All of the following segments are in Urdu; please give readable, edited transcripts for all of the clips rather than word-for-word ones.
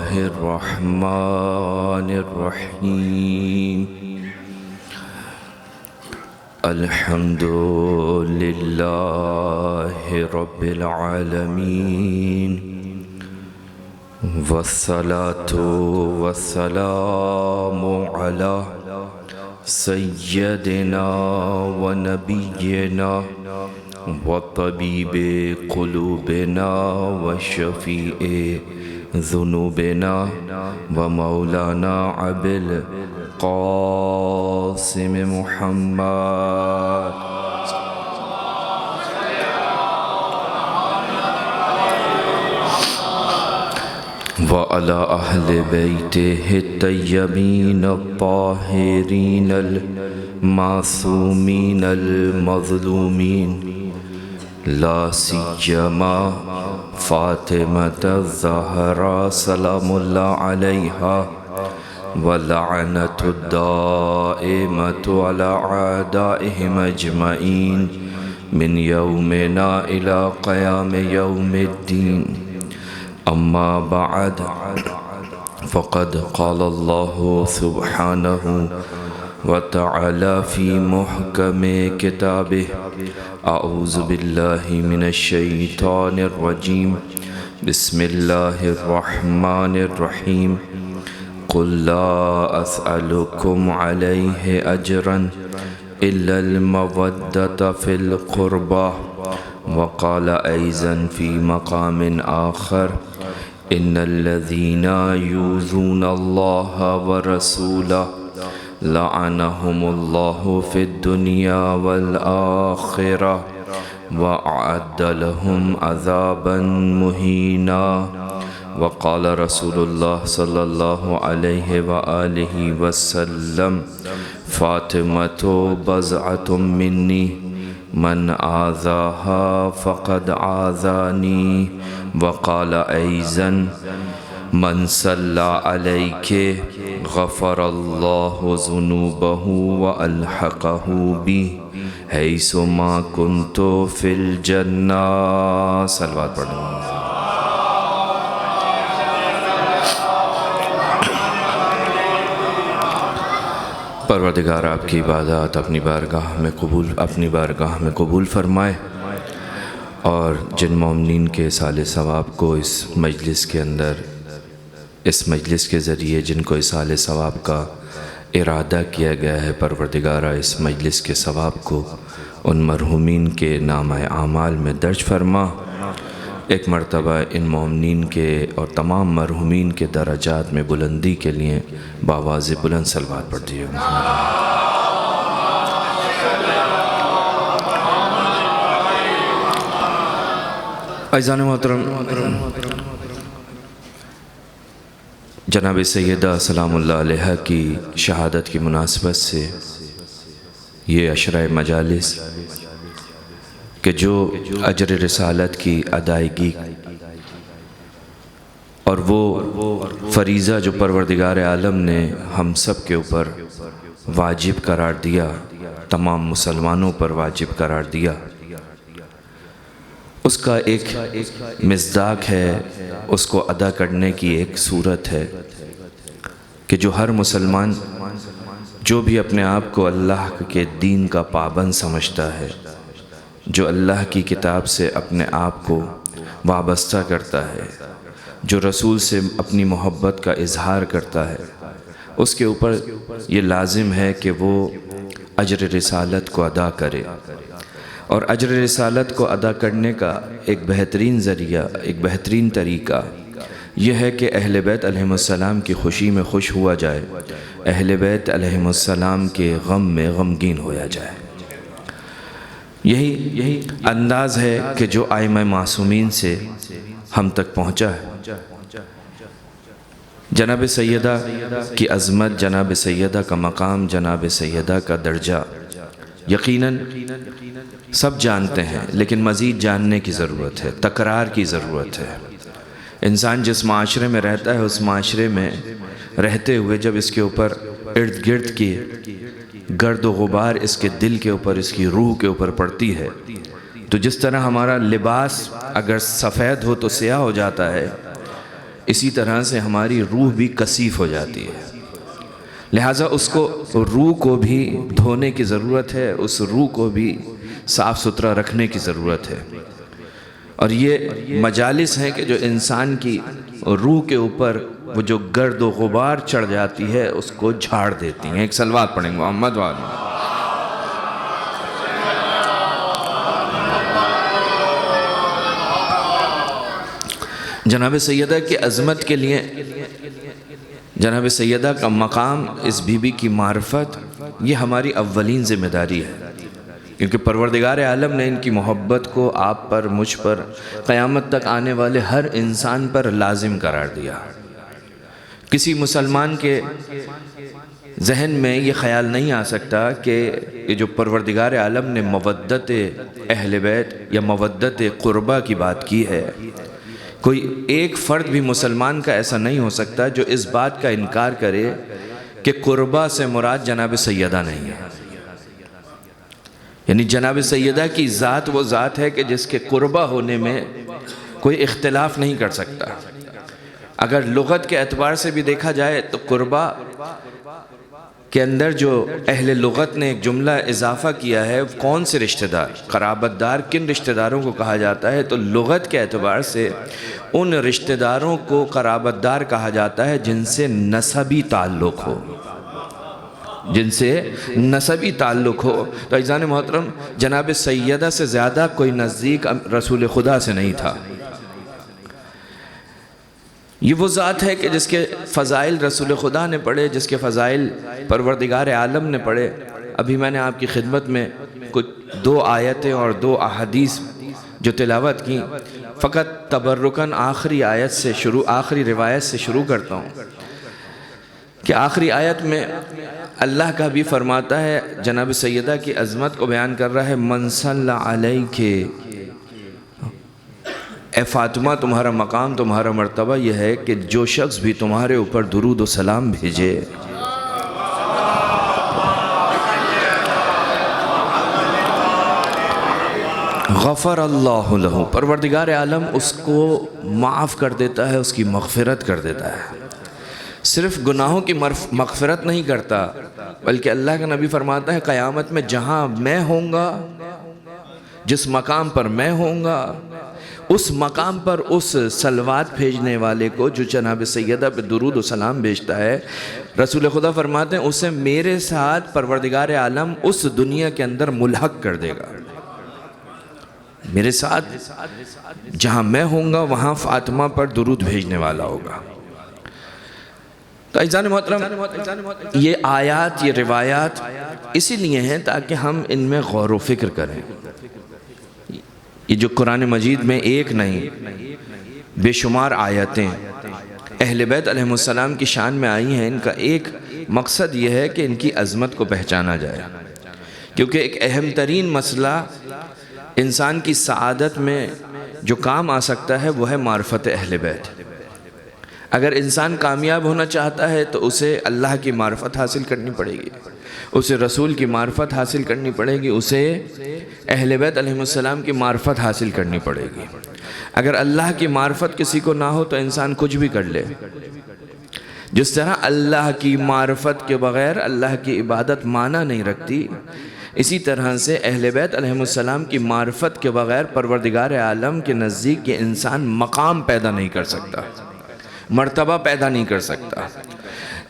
الرحمن الرحيم الحمد لله رب العالمين والصلاة والسلام على سيدنا ونبينا وطبيب قلوبنا وشفيع ذنوبنا ومولانا أبي القاسم محمد وعلى أهل بيته الطيبين الطاهرين المعصومين المظلومين لا سيما فاطمة الزهراء سلام الله عليها ولعنة الدائمة على أعدائهم أجمعين من يومنا إلى قيام يوم الدين. أما بعد فقد قال الله سبحانه وتعالى في محكم كتابه: أعوذ بالله من الشيطان الرجيم، بسم الله الرحمن الرحيم. قل لا أسألكم عليه أجرا إلا المودة في القربى. وقال أيضا في مقام آخر: إن الذين يؤذون الله ورسوله لعنهم الله في الدنيا والآخرة وأعد لهم عذابا مهينا. وقال رسول الله صلى الله عليه وآله وسلم: فاطمة بضعة مني من آذاها فقد آذاني. وقال أيضا: من صلى عليك غفر الله ذنوبه وألحقه بي حيث ما كنت في الجنة. صلوات پڑھیں. پروردگار آپ کی عبادات اپنی بارگاہ میں قبول فرمائے، اور جن مومنین کے اصال ثواب کو اس مجلس کے ذریعے جن کو اصال ثواب کا ارادہ کیا گیا ہے، پروردگارہ اس مجلس کے ثواب کو ان مرحومین کے نامہ اعمال میں درج فرما. ایک مرتبہ ان مومنین کے اور تمام مرحومین کے درجات میں بلندی کے لیے بآواز بلند صلوات پڑھ دیجیے. عزیزان محترم، جناب سیدہ سلام اللہ علیہ کی شہادت کی مناسبت سے یہ عشرہ مجالس کہ جو اجر رسالت کی ادائیگی اور وہ فریضہ جو پروردگار عالم نے ہم سب کے اوپر واجب قرار دیا، تمام مسلمانوں پر واجب قرار دیا، اس کا ایک مصداق ہے، اس کو ادا کرنے کی ایک صورت ہے کہ جو ہر مسلمان جو بھی اپنے آپ کو اللہ کے دین کا پابند سمجھتا ہے، جو اللہ کی کتاب سے اپنے آپ کو وابستہ کرتا ہے، جو رسول سے اپنی محبت کا اظہار کرتا ہے، اس کے اوپر یہ لازم ہے کہ وہ اجر رسالت کو ادا کرے. اور اجر رسالت کو ادا کرنے کا ایک بہترین ذریعہ، ایک بہترین طریقہ یہ ہے کہ اہل بیت علیہم السلام کی خوشی میں خوش ہوا جائے، اہل بیت علیہم السلام کے غم میں غمگین ہویا جائے. یہی انداز ہے کہ جو ائمہ معصومین سے ہم تک پہنچا ہے. جناب سیدہ کی عظمت، جناب سیدہ کا مقام، جناب سیدہ کا درجہ یقیناً سب جانتے ہیں، لیکن مزید جاننے کی ضرورت ہے، تکرار کی ضرورت ہے. انسان جس معاشرے میں رہتا ہے، اس معاشرے میں رہتے ہوئے جب اس کے اوپر ارد گرد کی گرد و غبار اس کے دل کے اوپر، اس کی روح کے اوپر پڑتی ہے، تو جس طرح ہمارا لباس اگر سفید ہو تو سیاہ ہو جاتا ہے، اسی طرح سے ہماری روح بھی کثیف ہو جاتی ہے، لہٰذا اس کو روح کو بھی دھونے کی ضرورت ہے، اس روح کو بھی صاف ستھرا رکھنے کی ضرورت ہے۔ اور یہ مجالس ہیں کہ جو انسان کی روح کے اوپر وہ جو گرد و غبار چڑھ جاتی ہے اس کو جھاڑ دیتی ہیں۔ ایک صلوات پڑھیں گے محمد والے۔ جناب سیدہ کی عظمت کے لیے جناب سیدہ کا مقام، اس بی بی کی معرفت، یہ ہماری اولین ذمہ داری ہے، کیونکہ پروردگار عالم نے ان کی محبت کو آپ پر، مجھ پر، قیامت تک آنے والے ہر انسان پر لازم قرار دیا۔ کسی مسلمان کے ذہن میں یہ خیال نہیں آ سکتا کہ یہ جو پروردگار عالم نے مودت اہل بیت یا مودت قربہ کی بات کی ہے، کوئی ایک فرد بھی مسلمان کا ایسا نہیں ہو سکتا جو اس بات کا انکار کرے کہ قربہ سے مراد جناب سیدہ نہیں ہے۔ یعنی جناب سیدہ کی ذات وہ ذات ہے کہ جس کے قربہ ہونے میں کوئی اختلاف نہیں کر سکتا۔ اگر لغت کے اعتبار سے بھی دیکھا جائے تو قربہ کے اندر جو اہل لغت نے ایک جملہ اضافہ کیا ہے، کون سے رشتہ دار، قرابت دار کن رشتہ داروں کو کہا جاتا ہے، تو لغت کے اعتبار سے ان رشتہ داروں کو قرابت دار کہا جاتا ہے جن سے نسبی تعلق ہو، جن سے نسبی تعلق ہو۔ تو عزیزان محترم، جناب سیدہ سے زیادہ کوئی نزدیک رسول خدا سے نہیں تھا۔ یہ وہ ذات ہے کہ جس کے فضائل رسول خدا نے پڑھے، جس کے فضائل پروردگار عالم نے پڑھے۔ ابھی میں نے آپ کی خدمت میں کچھ 2 آیتیں اور 2 احادیث جو تلاوت کی، فقط تبرکاً آخری روایت سے شروع کرتا ہوں کہ آخری آیت میں اللہ کا بھی فرماتا ہے، جناب سیدہ کی عظمت کو بیان کر رہا ہے، من صلی علیک، اے فاطمہ تمہارا مقام، تمہارا مرتبہ یہ ہے کہ جو شخص بھی تمہارے اوپر درود و سلام بھیجے، غفر اللہ لہ، پروردگار عالم اس کو معاف کر دیتا ہے، اس کی مغفرت کر دیتا ہے۔ صرف گناہوں کی مغفرت نہیں کرتا، بلکہ اللہ کا نبی فرماتا ہے قیامت میں جہاں میں ہوں گا، جس مقام پر میں ہوں گا، اس مقام پر اس صلوات بھیجنے والے کو جو جناب سیدہ پہ درود و سلام بھیجتا ہے، رسول خدا فرماتے ہیں اسے میرے ساتھ پروردگار عالم اس دنیا کے اندر ملحق کر دے گا۔ میرے ساتھ جہاں میں ہوں گا وہاں فاطمہ پر درود بھیجنے والا ہوگا۔ تو عزیزان محترم، یہ آیات، یہ روایات اسی لیے ہیں تاکہ ہم ان میں غور و فکر کریں۔ یہ جو قرآن مجید میں ایک نہیں بے شمار آیتیں اہل بیت علیہ السلام کی شان میں آئی ہیں، ان کا ایک مقصد یہ ہے کہ ان کی عظمت کو پہچانا جائے، کیونکہ ایک اہم ترین مسئلہ انسان کی سعادت میں جو کام آ سکتا ہے وہ ہے معرفت اہل بیت۔ اگر انسان کامیاب ہونا چاہتا ہے تو اسے اللہ کی معرفت حاصل کرنی پڑے گی، اسے رسول کی معرفت حاصل کرنی پڑے گی، اسے اہل بیت علیہ السلام کی معرفت حاصل کرنی پڑے گی۔ اگر اللہ کی معرفت کسی کو نہ ہو تو انسان کچھ بھی کر لے۔ جس طرح اللہ کی معرفت کے بغیر اللہ کی عبادت معنی نہیں رکھتی، اسی طرح سے اہل بیت علیہ السلام کی معرفت کے بغیر پروردگار عالم کے نزدیک یہ انسان مقام پیدا نہیں کر سکتا، مرتبہ پیدا نہیں کر سکتا،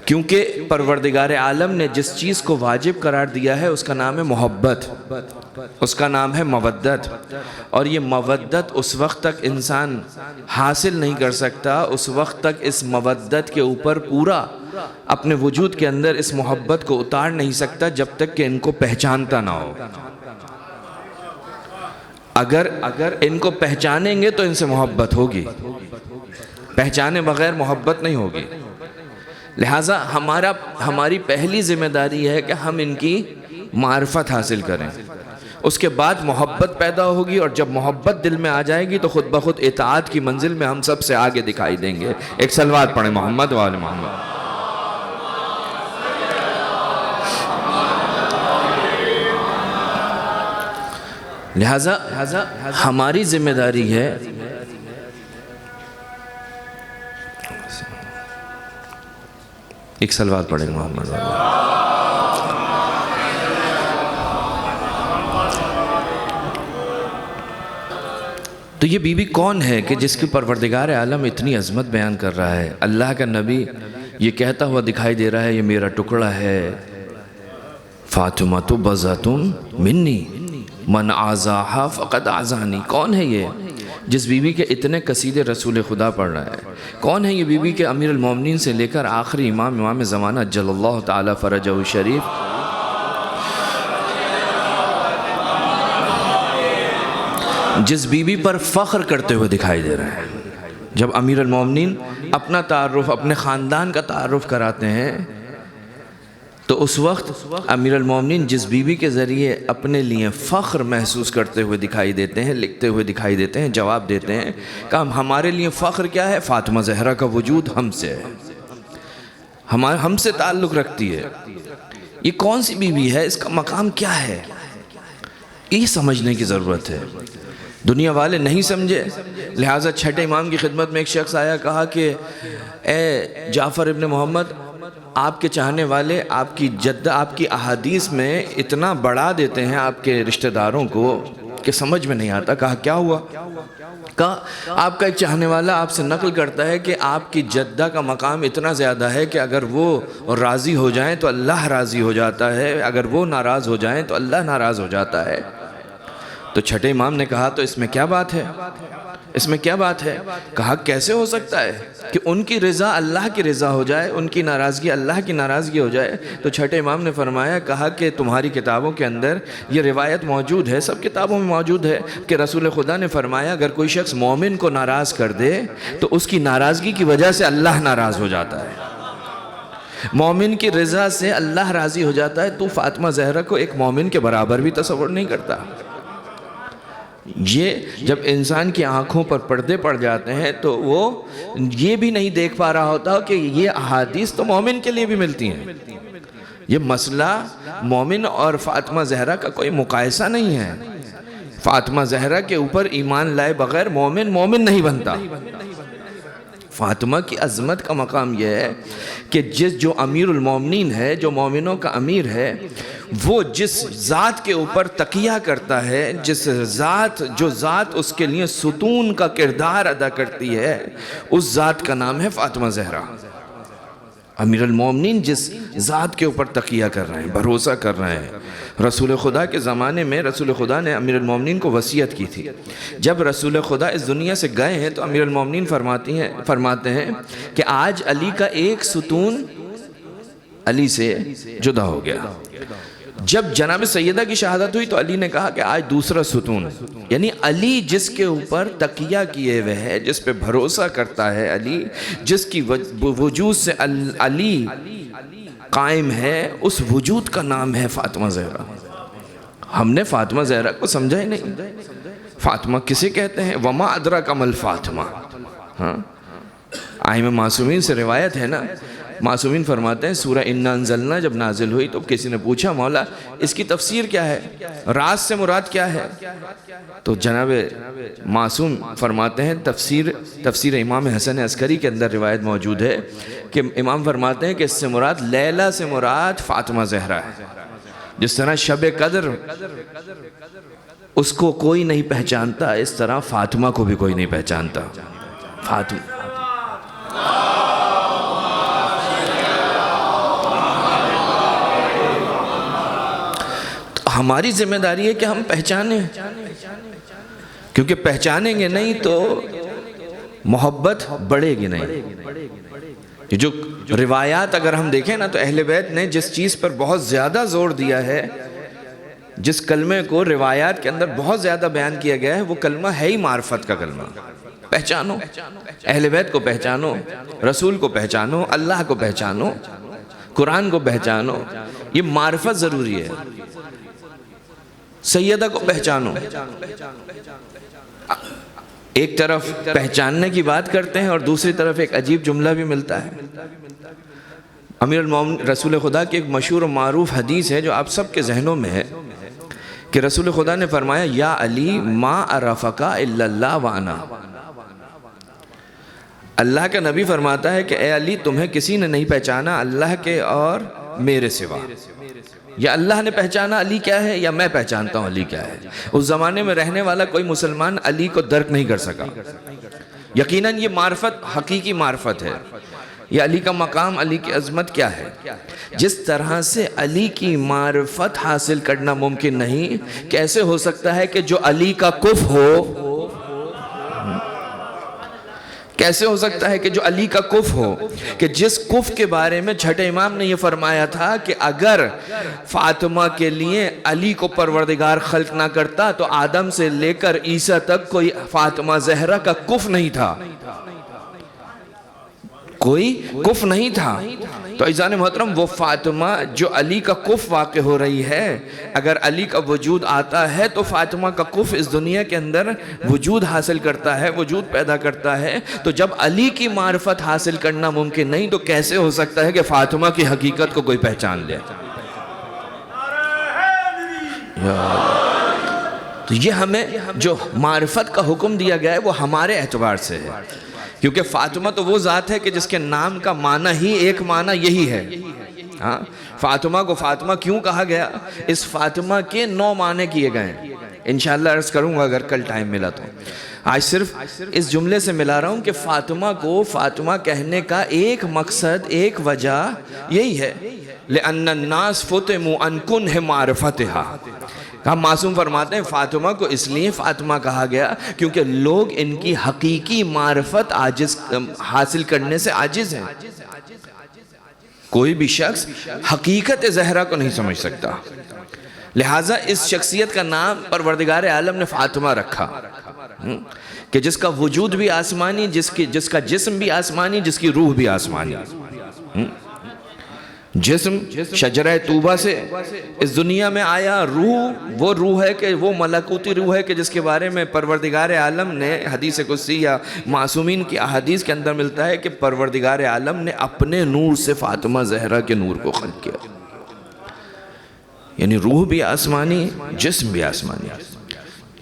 کیونکہ پروردگار عالم نے جس چیز کو واجب قرار دیا ہے اس کا نام ہے محبت، اس کا نام ہے مودت، اور یہ مودت اس وقت تک انسان حاصل نہیں کر سکتا، اس وقت تک اس مودت کے اوپر پورا اپنے وجود کے اندر اس محبت کو اتار نہیں سکتا جب تک کہ ان کو پہچانتا نہ ہو۔ اگر ان کو پہچانیں گے تو ان سے محبت ہوگی، پہچانے بغیر محبت نہیں ہوگی۔ لہٰذا ہماری پہلی ذمہ داری ہے کہ ہم ان کی معرفت حاصل کریں، اس کے بعد محبت پیدا ہوگی، اور جب محبت دل میں آ جائے گی تو خود بخود اطاعت کی منزل میں ہم سب سے آگے دکھائی دیں گے۔ ایک صلوات پڑھیں محمد وآل محمد۔ لہٰذا ہماری ذمہ داری ہے ایک صلوات پڑھیں محمد والا۔ تو یہ بی بی کون ہے کہ جس کی پروردگار عالم اتنی عظمت بیان کر رہا ہے؟ اللہ کا نبی یہ کہتا ہوا دکھائی دے رہا ہے یہ میرا ٹکڑا ہے، فاطمہ بضعۃ منی من عزاہا فقد عزانی۔ کون ہے یہ جس بی بی کے اتنے قصیدے رسول خدا پڑھ رہا ہے؟ کون ہے یہ بی بی کہ امیر المومنین سے لے کر آخری امام زمانہ جل اللہ تعالی فرجہ الشریف جس بی بی پر فخر کرتے ہوئے دکھائی دے رہے ہیں؟ جب امیر المومنین اپنا تعارف اپنے خاندان کا تعارف کراتے ہیں تو اس وقت امیر المومنین جس بی بی کے ذریعے اپنے لیے فخر محسوس کرتے ہوئے دکھائی دیتے ہیں، لکھتے ہوئے دکھائی دیتے ہیں، جواب دیتے ہیں کہ ہمارے لیے فخر کیا ہے؟ فاطمہ زہرا کا وجود ہم سے ہے، ہم سے تعلق رکھتی ہے۔ یہ کون سی بی بی ہے؟ اس کا مقام کیا ہے؟ یہ سمجھنے کی ضرورت ہے۔ دنیا والے نہیں سمجھے، لہٰذا چھٹے امام کی خدمت میں ایک شخص آیا، کہا کہ اے جعفر ابن محمد، آپ کے چاہنے والے آپ کی جدہ آپ کی احادیث میں اتنا بڑھا دیتے ہیں آپ کے رشتہ داروں کو کہ سمجھ میں نہیں آتا۔ کہا کیا ہوا؟ کہا آپ کا ایک چاہنے والا آپ سے نقل کرتا ہے کہ آپ کی جدہ کا مقام اتنا زیادہ ہے کہ اگر وہ راضی ہو جائیں تو اللہ راضی ہو جاتا ہے، اگر وہ ناراض ہو جائیں تو اللہ ناراض ہو جاتا ہے۔ تو چھٹے امام نے کہا تو اس میں کیا بات ہے؟ اس میں کیا بات ہے؟ کہا کیسے ہو سکتا ہے کہ ان کی رضا اللہ کی رضا ہو جائے، ان کی ناراضگی اللہ کی ناراضگی ہو جائے؟ تو چھٹے امام نے فرمایا، کہا کہ تمہاری کتابوں کے اندر یہ روایت موجود ہے، سب کتابوں میں موجود ہے کہ رسول خدا نے فرمایا اگر کوئی شخص مومن کو ناراض کر دے تو اس کی ناراضگی کی وجہ سے اللہ ناراض ہو جاتا ہے، مومن کی رضا سے اللہ راضی ہو جاتا ہے۔ تو فاطمہ زہرا کو ایک مومن کے برابر بھی تصور نہیں کرتا۔ یہ جب انسان کی آنکھوں پر پردے پڑ جاتے ہیں تو وہ یہ بھی نہیں دیکھ پا رہا ہوتا کہ یہ احادیث تو مومن کے لیے بھی ملتی ہیں۔ یہ مسئلہ مومن اور فاطمہ زہرا کا کوئی مقایسہ نہیں ہے۔ فاطمہ زہرا کے اوپر ایمان لائے بغیر مومن نہیں بنتا۔ فاطمہ کی عظمت کا مقام یہ ہے کہ جو امیر المومنین ہے، جو مومنوں کا امیر ہے، وہ جس ذات کے اوپر تقیہ کرتا ہے، جو ذات اس کے لیے ستون کا کردار ادا کرتی ہے، اس ذات کا نام ہے فاطمہ زہرا۔ امیر المومنین جس ذات کے اوپر تقیہ کر رہے ہیں، بھروسہ کر رہے ہیں۔ رسول خدا کے زمانے میں رسول خدا نے امیر المومنین کو وصیت کی تھی۔ جب رسول خدا اس دنیا سے گئے ہیں تو امیر المومنین فرماتے ہیں کہ آج علی کا ایک ستون علی سے جدا ہو گیا۔ جب جناب سیدہ کی شہادت ہوئی تو علی نے کہا کہ آج دوسرا ستون، یعنی علی جس کے اوپر تقیہ کیے ہوئے ہے، جس پہ بھروسہ کرتا ہے، علی جس کی وجود سے علی قائم ہے، اس وجود کا نام ہے فاطمہ زہرا۔ ہم نے فاطمہ زہرا کو سمجھا ہی نہیں۔ فاطمہ کسے کہتے ہیں؟ وما ادراک ما الفاطمہ۔ ائمہ معصومین سے روایت ہے نا، معصومین فرماتے ہیں سورہ انا انزلنا جب نازل ہوئی تو کسی نے پوچھا مولا اس کی تفسیر کیا ہے، راز سے مراد کیا ہے؟ تو جناب معصوم فرماتے ہیں تفسیر امام حسن عسکری کے اندر روایت موجود ہے کہ امام فرماتے ہیں کہ اس سے مراد لیلہ سے مراد فاطمہ زہرا ہے۔ جس طرح شب قدر اس کو کوئی نہیں پہچانتا، اس طرح فاطمہ کو بھی کوئی نہیں پہچانتا۔ فاطمہ ہماری ذمہ داری ہے کہ ہم پہچانیں، کیونکہ پہچانیں گے نہیں تو محبت بڑھے گی نہیں۔ جو روایات اگر ہم دیکھیں نا تو اہل بیت نے جس چیز پر بہت زیادہ زور دیا ہے، جس کلمے کو روایات کے اندر بہت زیادہ بیان کیا گیا ہے، وہ کلمہ ہے ہی معرفت کا کلمہ۔ پہچانو، اہل بیت کو پہچانو، رسول کو پہچانو، اللہ کو پہچانو، قرآن کو پہچانو، یہ معرفت ضروری ہے۔ سیدہ کو پہچانو۔ ایک طرف پہچاننے کی بات کرتے ہیں اور دوسری طرف ایک عجیب جملہ بھی ملتا ہے۔ امیر المومنین رسول خدا کی ایک مشہور و معروف حدیث ہے جو آپ سب کے ذہنوں میں ہے کہ رسول خدا نے فرمایا یا علی ما عرفک الا اللہ وانا۔ اللہ کا نبی فرماتا ہے کہ اے علی تمہیں کسی نے نہیں پہچانا اللہ کے اور میرے سوا، یا اللہ نے پہچانا علی کیا ہے یا میں پہچانتا ہوں علی کیا ہے۔ اس زمانے میں رہنے والا کوئی مسلمان علی کو درک نہیں کر سکا۔ یقیناً یہ معرفت حقیقی معرفت ہے، یہ علی کا مقام، علی کی عظمت کیا ہے۔ جس طرح سے علی کی معرفت حاصل کرنا ممکن نہیں، کیسے ہو سکتا ہے کہ جو علی کا کف ہو، کیسے ہو سکتا ہے کہ جو علی کا کف ہو، کہ جس کف کے بارے میں چھٹے امام نے یہ فرمایا تھا کہ اگر فاطمہ کے لیے علی کو پروردگار خلق نہ کرتا تو آدم سے لے کر عیسیٰ تک کوئی فاطمہ زہرا کا کف نہیں تھا، کوئی کف نہیں تھا۔ تو عزیزان محترم، وہ فاطمہ جو علی کا کف واقع ہو رہی ہے، اگر علی کا وجود آتا ہے تو فاطمہ کا کف اس دنیا کے اندر وجود حاصل کرتا ہے، وجود پیدا کرتا ہے۔ تو جب علی کی معرفت حاصل کرنا ممکن نہیں تو کیسے ہو سکتا ہے کہ فاطمہ کی حقیقت کو کوئی پہچان لے؟ تو یہ ہمیں جو معرفت کا حکم دیا گیا ہے وہ ہمارے اعتبار سے ہے، کیونکہ فاطمہ تو وہ ذات ہے کہ جس کے نام کا معنی ہی ایک معنی یہی ہے۔ ہاں، فاطمہ کو فاطمہ کیوں کہا گیا؟ اس فاطمہ کے 9 معنی کیے گئے ہیں، انشاءاللہ عرض کروں گا اگر کل ٹائم ملا تو۔ آج صرف اس جملے سے ملا رہا ہوں کہ فاطمہ کو فاطمہ کہنے کا ایک مقصد، ایک وجہ یہی ہے، لِأَنَّ النَّاسِ فُتِمُوا عَنْ كُنْهِ مَعْرِفَتِهَا۔ ہم معصوم فرماتے ہیں فاطمہ کو اس لیے فاطمہ کہا گیا کیونکہ لوگ ان کی حقیقی معرفت حاصل کرنے سے عاجز ہیں۔ کوئی بھی شخص حقیقت زہرا کو نہیں سمجھ سکتا، لہٰذا اس شخصیت کا نام پروردگار عالم نے فاطمہ رکھا، کہ جس کا وجود بھی آسمانی، جس کا جسم بھی آسمانی، جس کی روح بھی آسمانی۔ جسم شجرہ طوبہ سے اس دنیا میں آیا، روح وہ روح ہے کہ وہ ملکوتی روح ہے کہ جس کے بارے میں پروردگار عالم نے حدیث قدسی یا معصومین کی احادیث کے اندر ملتا ہے کہ پروردگار عالم نے اپنے نور سے فاطمہ زہرا کے نور کو خلق کیا، یعنی روح بھی آسمانی، جسم بھی آسمانی۔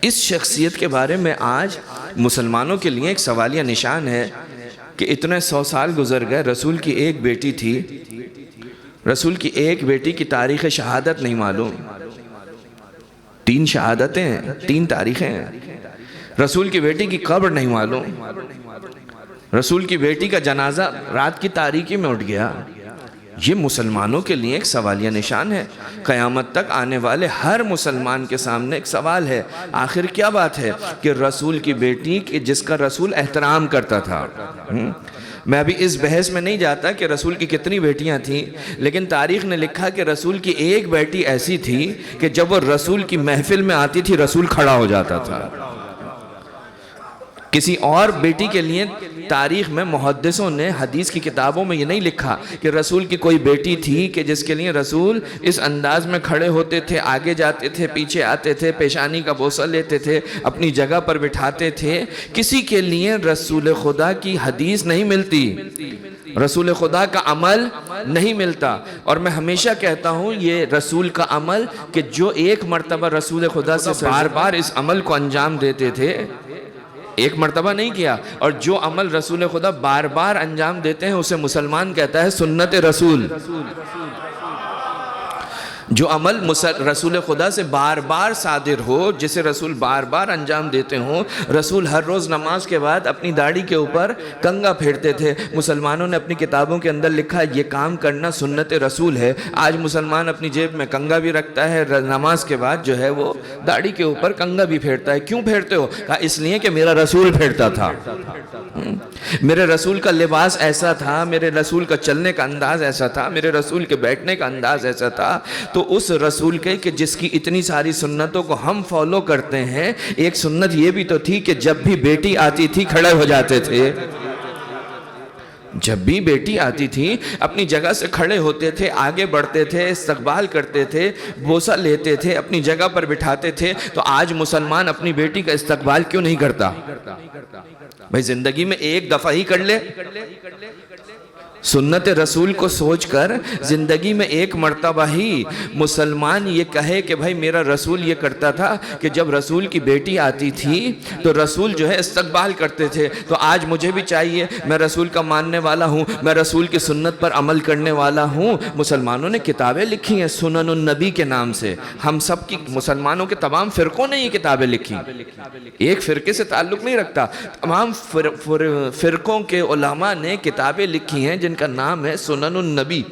اس شخصیت کے بارے میں آج مسلمانوں کے لیے ایک سوالیہ نشان ہے کہ اتنے 100 سال گزر گئے، رسول کی ایک بیٹی تھی، رسول کی ایک بیٹی کی تاریخ شہادت نہیں معلوم، 3 شہادتیں، 3 تاریخیں ہیں، رسول کی بیٹی کی قبر نہیں معلوم، رسول کی بیٹی کا جنازہ رات کی تاریکی میں اٹھ گیا۔ یہ مسلمانوں کے لیے ایک سوالیہ نشان ہے، قیامت تک آنے والے ہر مسلمان کے سامنے ایک سوال ہے، آخر کیا بات ہے کہ رسول کی بیٹی جس کا رسول احترام کرتا تھا۔ میں ابھی اس بحث میں نہیں جاتا کہ رسول کی کتنی بیٹیاں تھیں، لیکن تاریخ نے لکھا کہ رسول کی ایک بیٹی ایسی تھی کہ جب وہ رسول کی محفل میں آتی تھی رسول کھڑا ہو جاتا تھا۔ کسی اور بیٹی کے لیے تاریخ میں محدثوں نے حدیث کی کتابوں میں یہ نہیں لکھا کہ رسول کی کوئی بیٹی تھی کہ جس کے لیے رسول اس انداز میں کھڑے ہوتے تھے، آگے جاتے تھے، پیچھے آتے تھے، پیشانی کا بوسہ لیتے تھے، اپنی جگہ پر بٹھاتے تھے۔ کسی کے لیے رسول خدا کی حدیث نہیں ملتی، رسول خدا کا عمل نہیں ملتا۔ اور میں ہمیشہ کہتا ہوں یہ رسول کا عمل کہ جو ایک مرتبہ رسول خدا سے بار بار اس عمل کو انجام دیتے تھے، ایک مرتبہ نہیں کیا، اور جو عمل رسول خدا بار بار انجام دیتے ہیں اسے مسلمان کہتا ہے سنت رسول۔ جو عمل رسول خدا سے بار بار صادر ہو، جسے رسول بار بار انجام دیتے ہوں، رسول ہر روز نماز کے بعد اپنی داڑھی کے اوپر کنگا پھیرتے تھے۔ مسلمانوں نے اپنی کتابوں کے اندر لکھا یہ کام کرنا سنت رسول ہے۔ آج مسلمان اپنی جیب میں کنگا بھی رکھتا ہے، نماز کے بعد جو ہے وہ داڑھی کے اوپر کنگا بھی پھیرتا ہے۔ کیوں پھیرتے ہو؟ کہا اس لیے کہ میرا رسول پھیرتا تھا، میرے رسول کا لباس ایسا تھا، میرے رسول کا چلنے کا انداز ایسا تھا، میرے رسول کے بیٹھنے کا انداز ایسا تھا۔ تو اس رسول کے کہ جس کی اتنی ساری سنتوں کو ہم فالو کرتے ہیں، ایک سنت یہ بھی تو تھی کہ جب بھی بیٹی آتی تھی کھڑے ہو جاتے تھے، جب بھی بیٹی آتی تھی اپنی جگہ سے کھڑے ہوتے تھے، آگے بڑھتے تھے، استقبال کرتے تھے، بوسہ لیتے تھے، اپنی جگہ پر بٹھاتے تھے۔ تو آج مسلمان اپنی بیٹی کا استقبال کیوں نہیں کرتا؟ بھئی زندگی میں ایک دفعہ ہی کر لے، سنت رسول کو سوچ کر زندگی میں ایک مرتبہ ہی مسلمان یہ کہے کہ بھائی میرا رسول یہ کرتا تھا کہ جب رسول کی بیٹی آتی تھی تو رسول جو ہے استقبال کرتے تھے، تو آج مجھے بھی چاہیے، میں رسول کا ماننے والا ہوں، میں رسول کی سنت پر عمل کرنے والا ہوں۔ مسلمانوں نے کتابیں لکھی ہیں سنن النبی کے نام سے، ہم سب کی مسلمانوں کے تمام فرقوں نے یہ کتابیں لکھی، ایک فرقے سے تعلق نہیں رکھتا، تمام فرقوں کے علماء نے کتابیں لکھی ہیں جن کا نام ہے سنن النبی،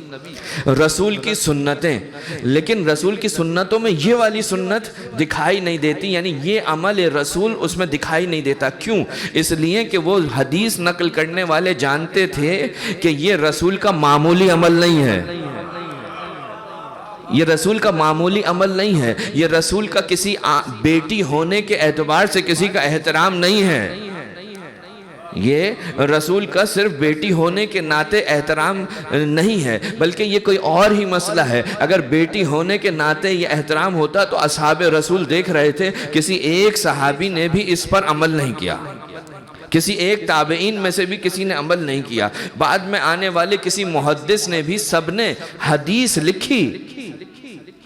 رسول کی سنتیں۔ لیکن رسول کی سنتوں میں یہ والی سنت دکھائی نہیں دیتی، یعنی یہ عمل رسول اس میں دکھائی نہیں دیتا۔ کیوں؟ اس لیے کہ وہ حدیث نقل کرنے والے جانتے تھے کہ یہ رسول کا معمولی عمل نہیں ہے، یہ رسول کا معمولی عمل نہیں ہے، یہ رسول کا کسی بیٹی ہونے کے اعتبار سے کسی کا احترام نہیں ہے، یہ رسول کا صرف بیٹی ہونے کے ناطے احترام نہیں ہے، بلکہ یہ کوئی اور ہی مسئلہ ہے۔ اگر بیٹی ہونے کے ناطے یہ احترام ہوتا تو اصحاب رسول دیکھ رہے تھے کسی ایک صحابی نے بھی اس پر عمل نہیں کیا، کسی ایک تابعین میں سے بھی کسی نے عمل نہیں کیا، بعد میں آنے والے کسی محدث نے بھی، سب نے حدیث لکھی،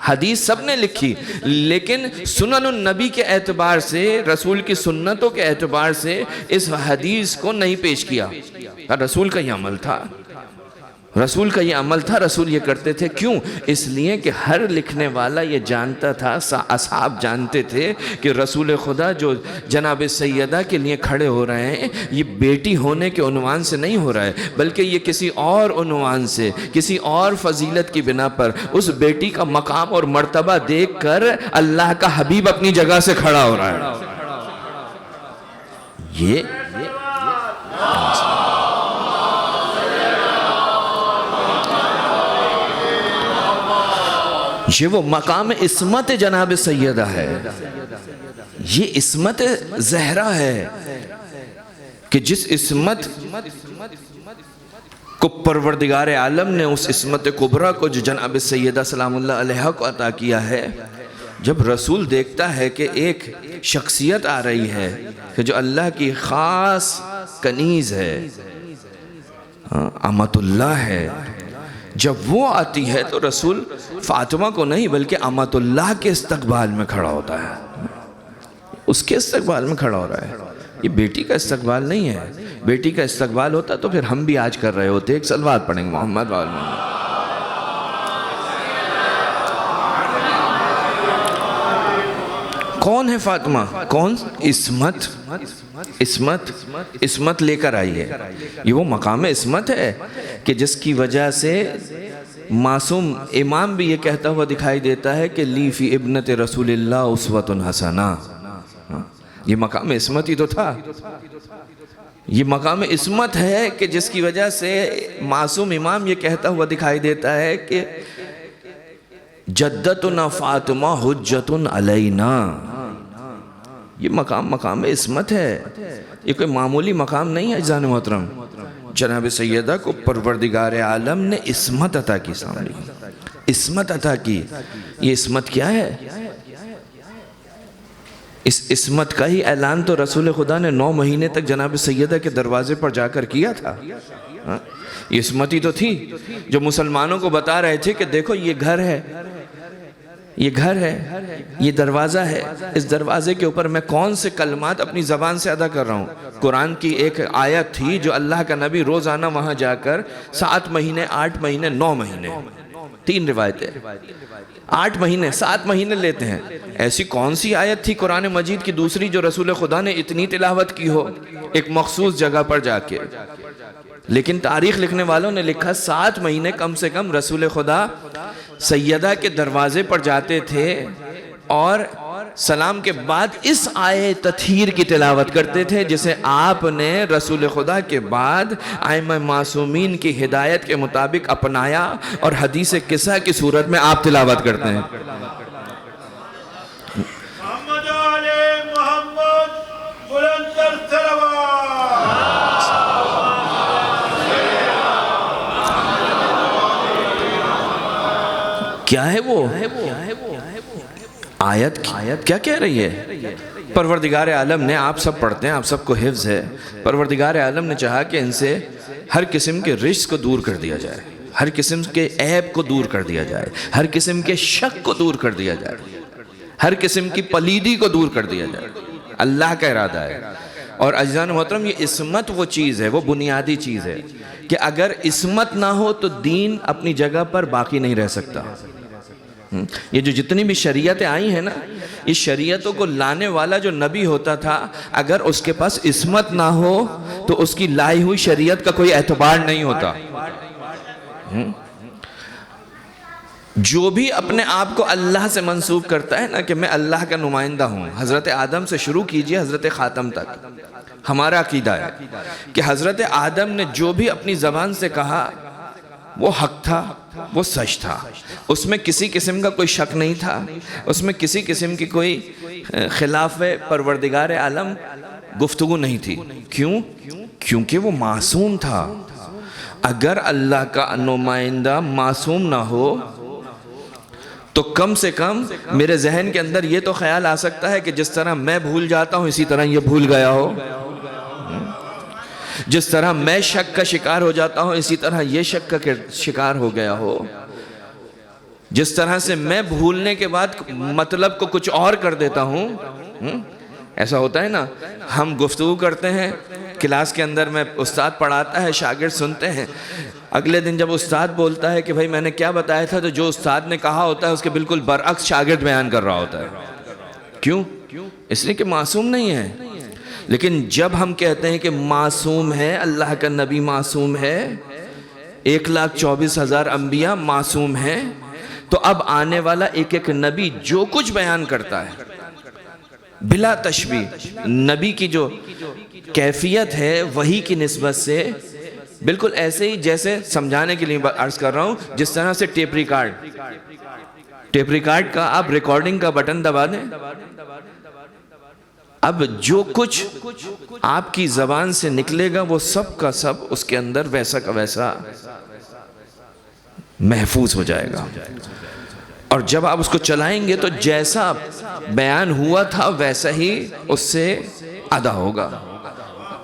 حدیث سب نے لکھی، لیکن سنن النبی کے اعتبار سے، رسول کی سنتوں کے اعتبار سے اس حدیث کو نہیں پیش کیا۔ رسول کا یہ عمل تھا، رسول کا یہ عمل تھا، رسول یہ کرتے تھے۔ کیوں؟ اس لیے کہ ہر لکھنے والا یہ جانتا تھا، اصحاب جانتے تھے کہ رسول خدا جو جناب سیدہ کے لیے کھڑے ہو رہے ہیں، یہ بیٹی ہونے کے عنوان سے نہیں ہو رہا ہے، بلکہ یہ کسی اور عنوان سے، کسی اور فضیلت کی بنا پر اس بیٹی کا مقام اور مرتبہ دیکھ کر اللہ کا حبیب اپنی جگہ سے کھڑا ہو رہا ہے۔ یہ وہ مقام عصمت جناب سیدہ ہے، یہ عصمت زہرا ہے کہ جس عصمت کو پروردگار عالم نے، اس عصمت کبریٰ کو جو جناب سیدہ سلام اللہ علیہا کو عطا کیا ہے، جب رسول دیکھتا ہے کہ ایک شخصیت آ رہی ہے کہ جو اللہ کی خاص کنیز ہے، امت اللہ ہے، جب وہ آتی ہے تو رسول فاطمہ کو نہیں بلکہ امت اللہ کے استقبال میں کھڑا ہوتا ہے، اس کے استقبال میں کھڑا ہو رہا ہے۔ یہ بیٹی کا استقبال نہیں ہے، بیٹی کا استقبال ہوتا تو پھر ہم بھی آج کر رہے ہوتے۔ ایک صلوات پڑھیں گے محمد وآل محمد۔ کون ہے فاطمہ؟ کون؟ عصمت، عصمت، عصمت لے کر آئی ہے۔ یہ وہ مقام عصمت ہے کہ جس کی وجہ سے معصوم امام بھی یہ کہتا ہوا دکھائی دیتا ہے کہ لی فی ابنت رسول اللہ اسوۃ حسنہ۔ یہ مقام عصمت ہی تو تھا، یہ مقام عصمت ہے کہ جس کی وجہ سے معصوم امام یہ کہتا ہوا دکھائی دیتا ہے کہ جدتنا فاطمہ حجت علینا۔ یہ مقام عصمت ہے، یہ کوئی معمولی مقام نہیں ہے اجزان محترم۔ جناب سیدہ کو پروردگار عالم نے عصمت عطا کی، سامنے عصمت عطا کی۔ یہ عصمت کیا ہے؟ اس عصمت کا ہی اعلان تو رسول خدا نے 9 مہینے تک جناب سیدہ کے دروازے پر جا کر کیا تھا۔ یہ عصمت ہی تو تھی جو مسلمانوں کو بتا رہے تھے کہ دیکھو یہ گھر ہے، یہ گھر ہے، یہ دروازہ ہے، اس دروازے کے اوپر میں کون سے کلمات اپنی زبان سے ادا کر رہا ہوں۔ قرآن کی ایک آیت تھی جو اللہ کا نبی روزانہ وہاں جا کر 7 مہینے، 8 مہینے، 9 مہینے، 3 روایتیں، 8 مہینے، 7 مہینے لیتے ہیں۔ ایسی کون سی آیت تھی قرآن مجید کی دوسری جو رسول خدا نے اتنی تلاوت کی ہو ایک مخصوص جگہ پر جا کے؟ لیکن تاریخ لکھنے والوں نے لکھا 7 مہینے کم سے کم رسول خدا سیدہ کے دروازے پر جاتے تھے اور سلام کے بعد اس آیے تطہیر کی تلاوت کرتے تھے جسے آپ نے رسول خدا کے بعد ائمہ معصومین کی ہدایت کے مطابق اپنایا اور حدیث قصہ کی صورت میں آپ تلاوت کرتے ہیں۔ محمد علی محمد بلندر کیا ہے وہ آیت کیا کہہ رہی ہے؟ پروردگار عالم نے، آپ سب پڑھتے ہیں، آپ سب کو حفظ ہے، پروردگار عالم نے چاہا کہ ان سے ہر قسم کے رجس کو دور کر دیا جائے، ہر قسم کے عیب کو دور کر دیا جائے، ہر قسم کے شک کو دور کر دیا جائے، ہر قسم کی پلیدی کو دور کر دیا جائے۔ اللہ کا ارادہ ہے۔ اور عزیزان محترم، یہ عصمت وہ چیز ہے، وہ بنیادی چیز ہے کہ اگر عصمت نہ ہو تو دین اپنی جگہ پر باقی نہیں رہ سکتا۔ یہ جو جتنی بھی شریعتیں آئی ہیں نا، اس شریعتوں کو لانے والا جو نبی ہوتا تھا، اگر اس کے پاس عصمت نہ ہو تو اس کی لائی ہوئی شریعت کا کوئی اعتبار نہیں ہوتا۔ جو بھی اپنے آپ کو اللہ سے منسوب کرتا ہے نا کہ میں اللہ کا نمائندہ ہوں، حضرت آدم سے شروع کیجئے حضرت خاتم تک، ہمارا عقیدہ ہے کہ حضرت آدم نے جو بھی اپنی زبان سے کہا وہ حق تھا، وہ سچ تھا، اس میں کسی قسم کا کوئی شک نہیں تھا، اس میں کسی قسم کی کوئی خلاف پروردگار عالم گفتگو نہیں تھی۔ کیوں؟ کیونکہ وہ معصوم تھا۔ اگر اللہ کا نمائندہ معصوم نہ ہو تو کم سے کم میرے ذہن کے اندر یہ تو خیال آ سکتا ہے کہ جس طرح میں بھول جاتا ہوں اسی طرح یہ بھول گیا ہو، جس طرح میں شک کا شکار ہو جاتا ہوں اسی طرح یہ شک کا شکار ہو گیا ہو، جس طرح سے میں بھولنے کے بعد مطلب کو کچھ اور کر دیتا ہوں۔ ایسا ہوتا ہے نا، ہم گفتگو کرتے ہیں کلاس کے اندر میں، استاد پڑھاتا ہے، شاگرد سنتے ہیں، اگلے دن جب استاد بولتا ہے کہ بھائی میں نے کیا بتایا تھا، تو جو استاد نے کہا ہوتا ہے اس کے بالکل برعکس شاگرد بیان کر رہا ہوتا ہے۔ کیوں؟ اس لیے کہ معصوم نہیں ہے۔ لیکن جب ہم کہتے ہیں کہ معصوم ہے، اللہ کا نبی معصوم ہے، 1,24,000 انبیاء معصوم ہیں، تو اب آنے والا ایک ایک نبی جو کچھ بیان کرتا ہے بلا تشبیہ، نبی کی جو کیفیت ہے وحی کی نسبت سے بالکل ایسے ہی جیسے سمجھانے کے لیے عرض کر رہا ہوں، جس طرح سے ٹیپ ریکارڈ کا آپ ریکارڈنگ کا بٹن دبا دیں، اب جو کچھ آپ کی زبان سے نکلے گا وہ سب کا سب اس کے اندر ویسا کا ویسا محفوظ ہو جائے گا، اور جب آپ اس کو چلائیں گے تو جیسا بیان ہوا تھا ویسا ہی اس سے ادا ہوگا،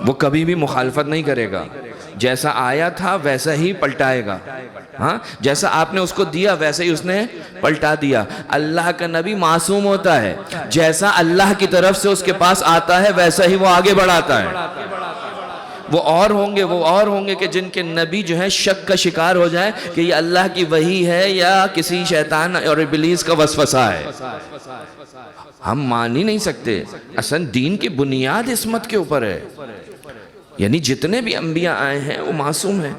وہ کبھی بھی مخالفت نہیں کرے گا، جیسا آیا تھا ویسا ہی پلٹائے گا، ہاں جیسا آپ نے اس کو دیا ویسا ہی اس نے پلٹا دیا۔ اللہ کا نبی معصوم ہوتا ہے، جیسا اللہ کی طرف سے اس کے پاس آتا ہے ویسا ہی وہ آگے بڑھاتا ہے۔ وہ اور ہوں گے کہ جن کے نبی جو ہے شک کا شکار ہو جائے کہ یہ اللہ کی وحی ہے یا کسی شیطان اور ابلیس کا وسوسہ ہے۔ ہم مان ہی نہیں سکتے، اصلا دین کی بنیاد عصمت کے اوپر ہے، یعنی جتنے بھی انبیاء آئے ہیں وہ معصوم ہیں۔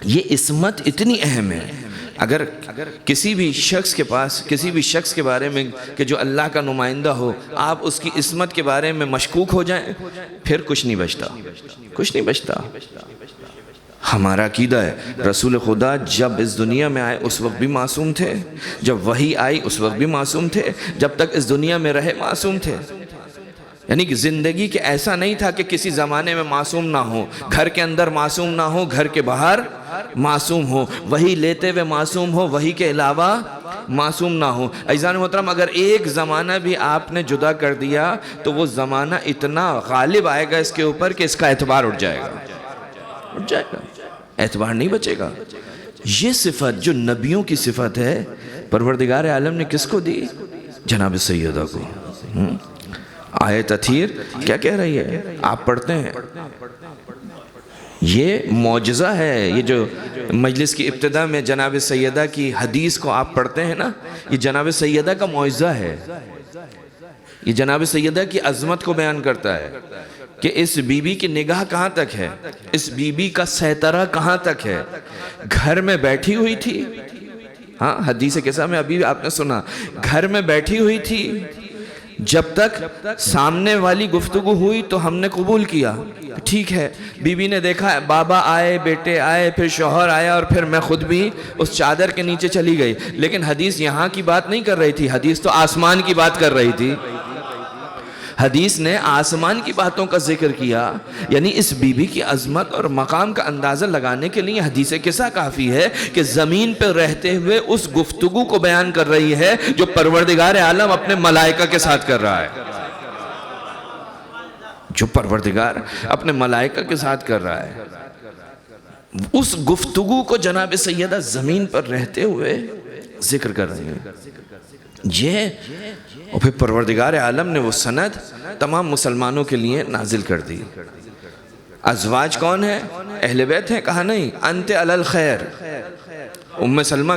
یہ عصمت اتنی اہم ہے، اگر کسی بھی شخص کے پاس کسی بھی شخص کے بارے میں کہ جو اللہ کا نمائندہ ہو، آپ اس کی عصمت کے بارے میں مشکوک ہو جائیں، پھر کچھ نہیں بچتا۔ ہمارا عقیدہ ہے رسول خدا جب اس دنیا میں آئے اس وقت بھی معصوم تھے، جب وحی آئی اس وقت بھی معصوم تھے، جب تک اس دنیا میں رہے معصوم تھے۔ یعنی کہ زندگی کے ایسا نہیں تھا کہ کسی زمانے میں معصوم نہ ہو، گھر کے اندر معصوم نہ ہو، گھر کے باہر معصوم ہو، وحی لیتے ہوئے معصوم ہو، وحی کے علاوہ معصوم نہ ہو۔ عزیزان محترم، اگر ایک زمانہ بھی آپ نے جدا کر دیا تو وہ زمانہ اتنا غالب آئے گا اس کے اوپر کہ اس کا اعتبار اٹھ جائے گا، اعتبار نہیں بچے گا۔ یہ صفت جو نبیوں کی صفت ہے پروردگار عالم نے کس کو دی؟ جناب سیدہ کو۔ آیت اثیر کیا کہہ رہی ہے؟ آپ پڑھتے ہیں، یہ معجزہ ہے۔ یہ جو مجلس کی ابتدا میں جناب سیدہ کی حدیث کو آپ پڑھتے ہیں نا، یہ جناب سیدہ کا معجزہ ہے، یہ جناب سیدہ کی عظمت کو بیان کرتا ہے کہ اس بی بی کی نگاہ کہاں تک ہے، اس بی بی کا سیطرہ کہاں تک ہے۔ گھر میں بیٹھی ہوئی تھی، ہاں حدیث قصہ میں ابھی آپ نے سنا، گھر میں بیٹھی ہوئی تھی، جب تک سامنے والی گفتگو ہوئی تو ہم نے قبول کیا، ٹھیک ہے۔ بی بی نے دیکھا بابا آئے، بیٹے آئے، پھر شوہر آیا، اور پھر میں خود بھی اس چادر کے نیچے چلی گئی۔ لیکن حدیث یہاں کی بات نہیں کر رہی تھی، حدیث تو آسمان کی بات کر رہی تھی۔ حدیث نے آسمان کی باتوں کا ذکر کیا، یعنی اس بی بی کی عظمت اور مقام کا اندازہ لگانے کے لیے حدیث قصہ کافی ہے کہ زمین پہ رہتے ہوئے اس گفتگو کو بیان کر رہی ہے جو پروردگار عالم اپنے ملائکہ کے ساتھ کر رہا ہے، جو پروردگار اپنے ملائکہ کے ساتھ کر رہا ہے۔ اس گفتگو کو جناب سیدہ زمین پر رہتے ہوئے ذکر کر رہے ہیں یہ، اور پھر پروردگار عالم نے وہ سند تمام مسلمانوں کے لیے نازل کر دی۔ ازواج کون ہے؟ اہل بیت ہیں؟ کہا نہیں، انت علی الخیر۔ ام سلمہ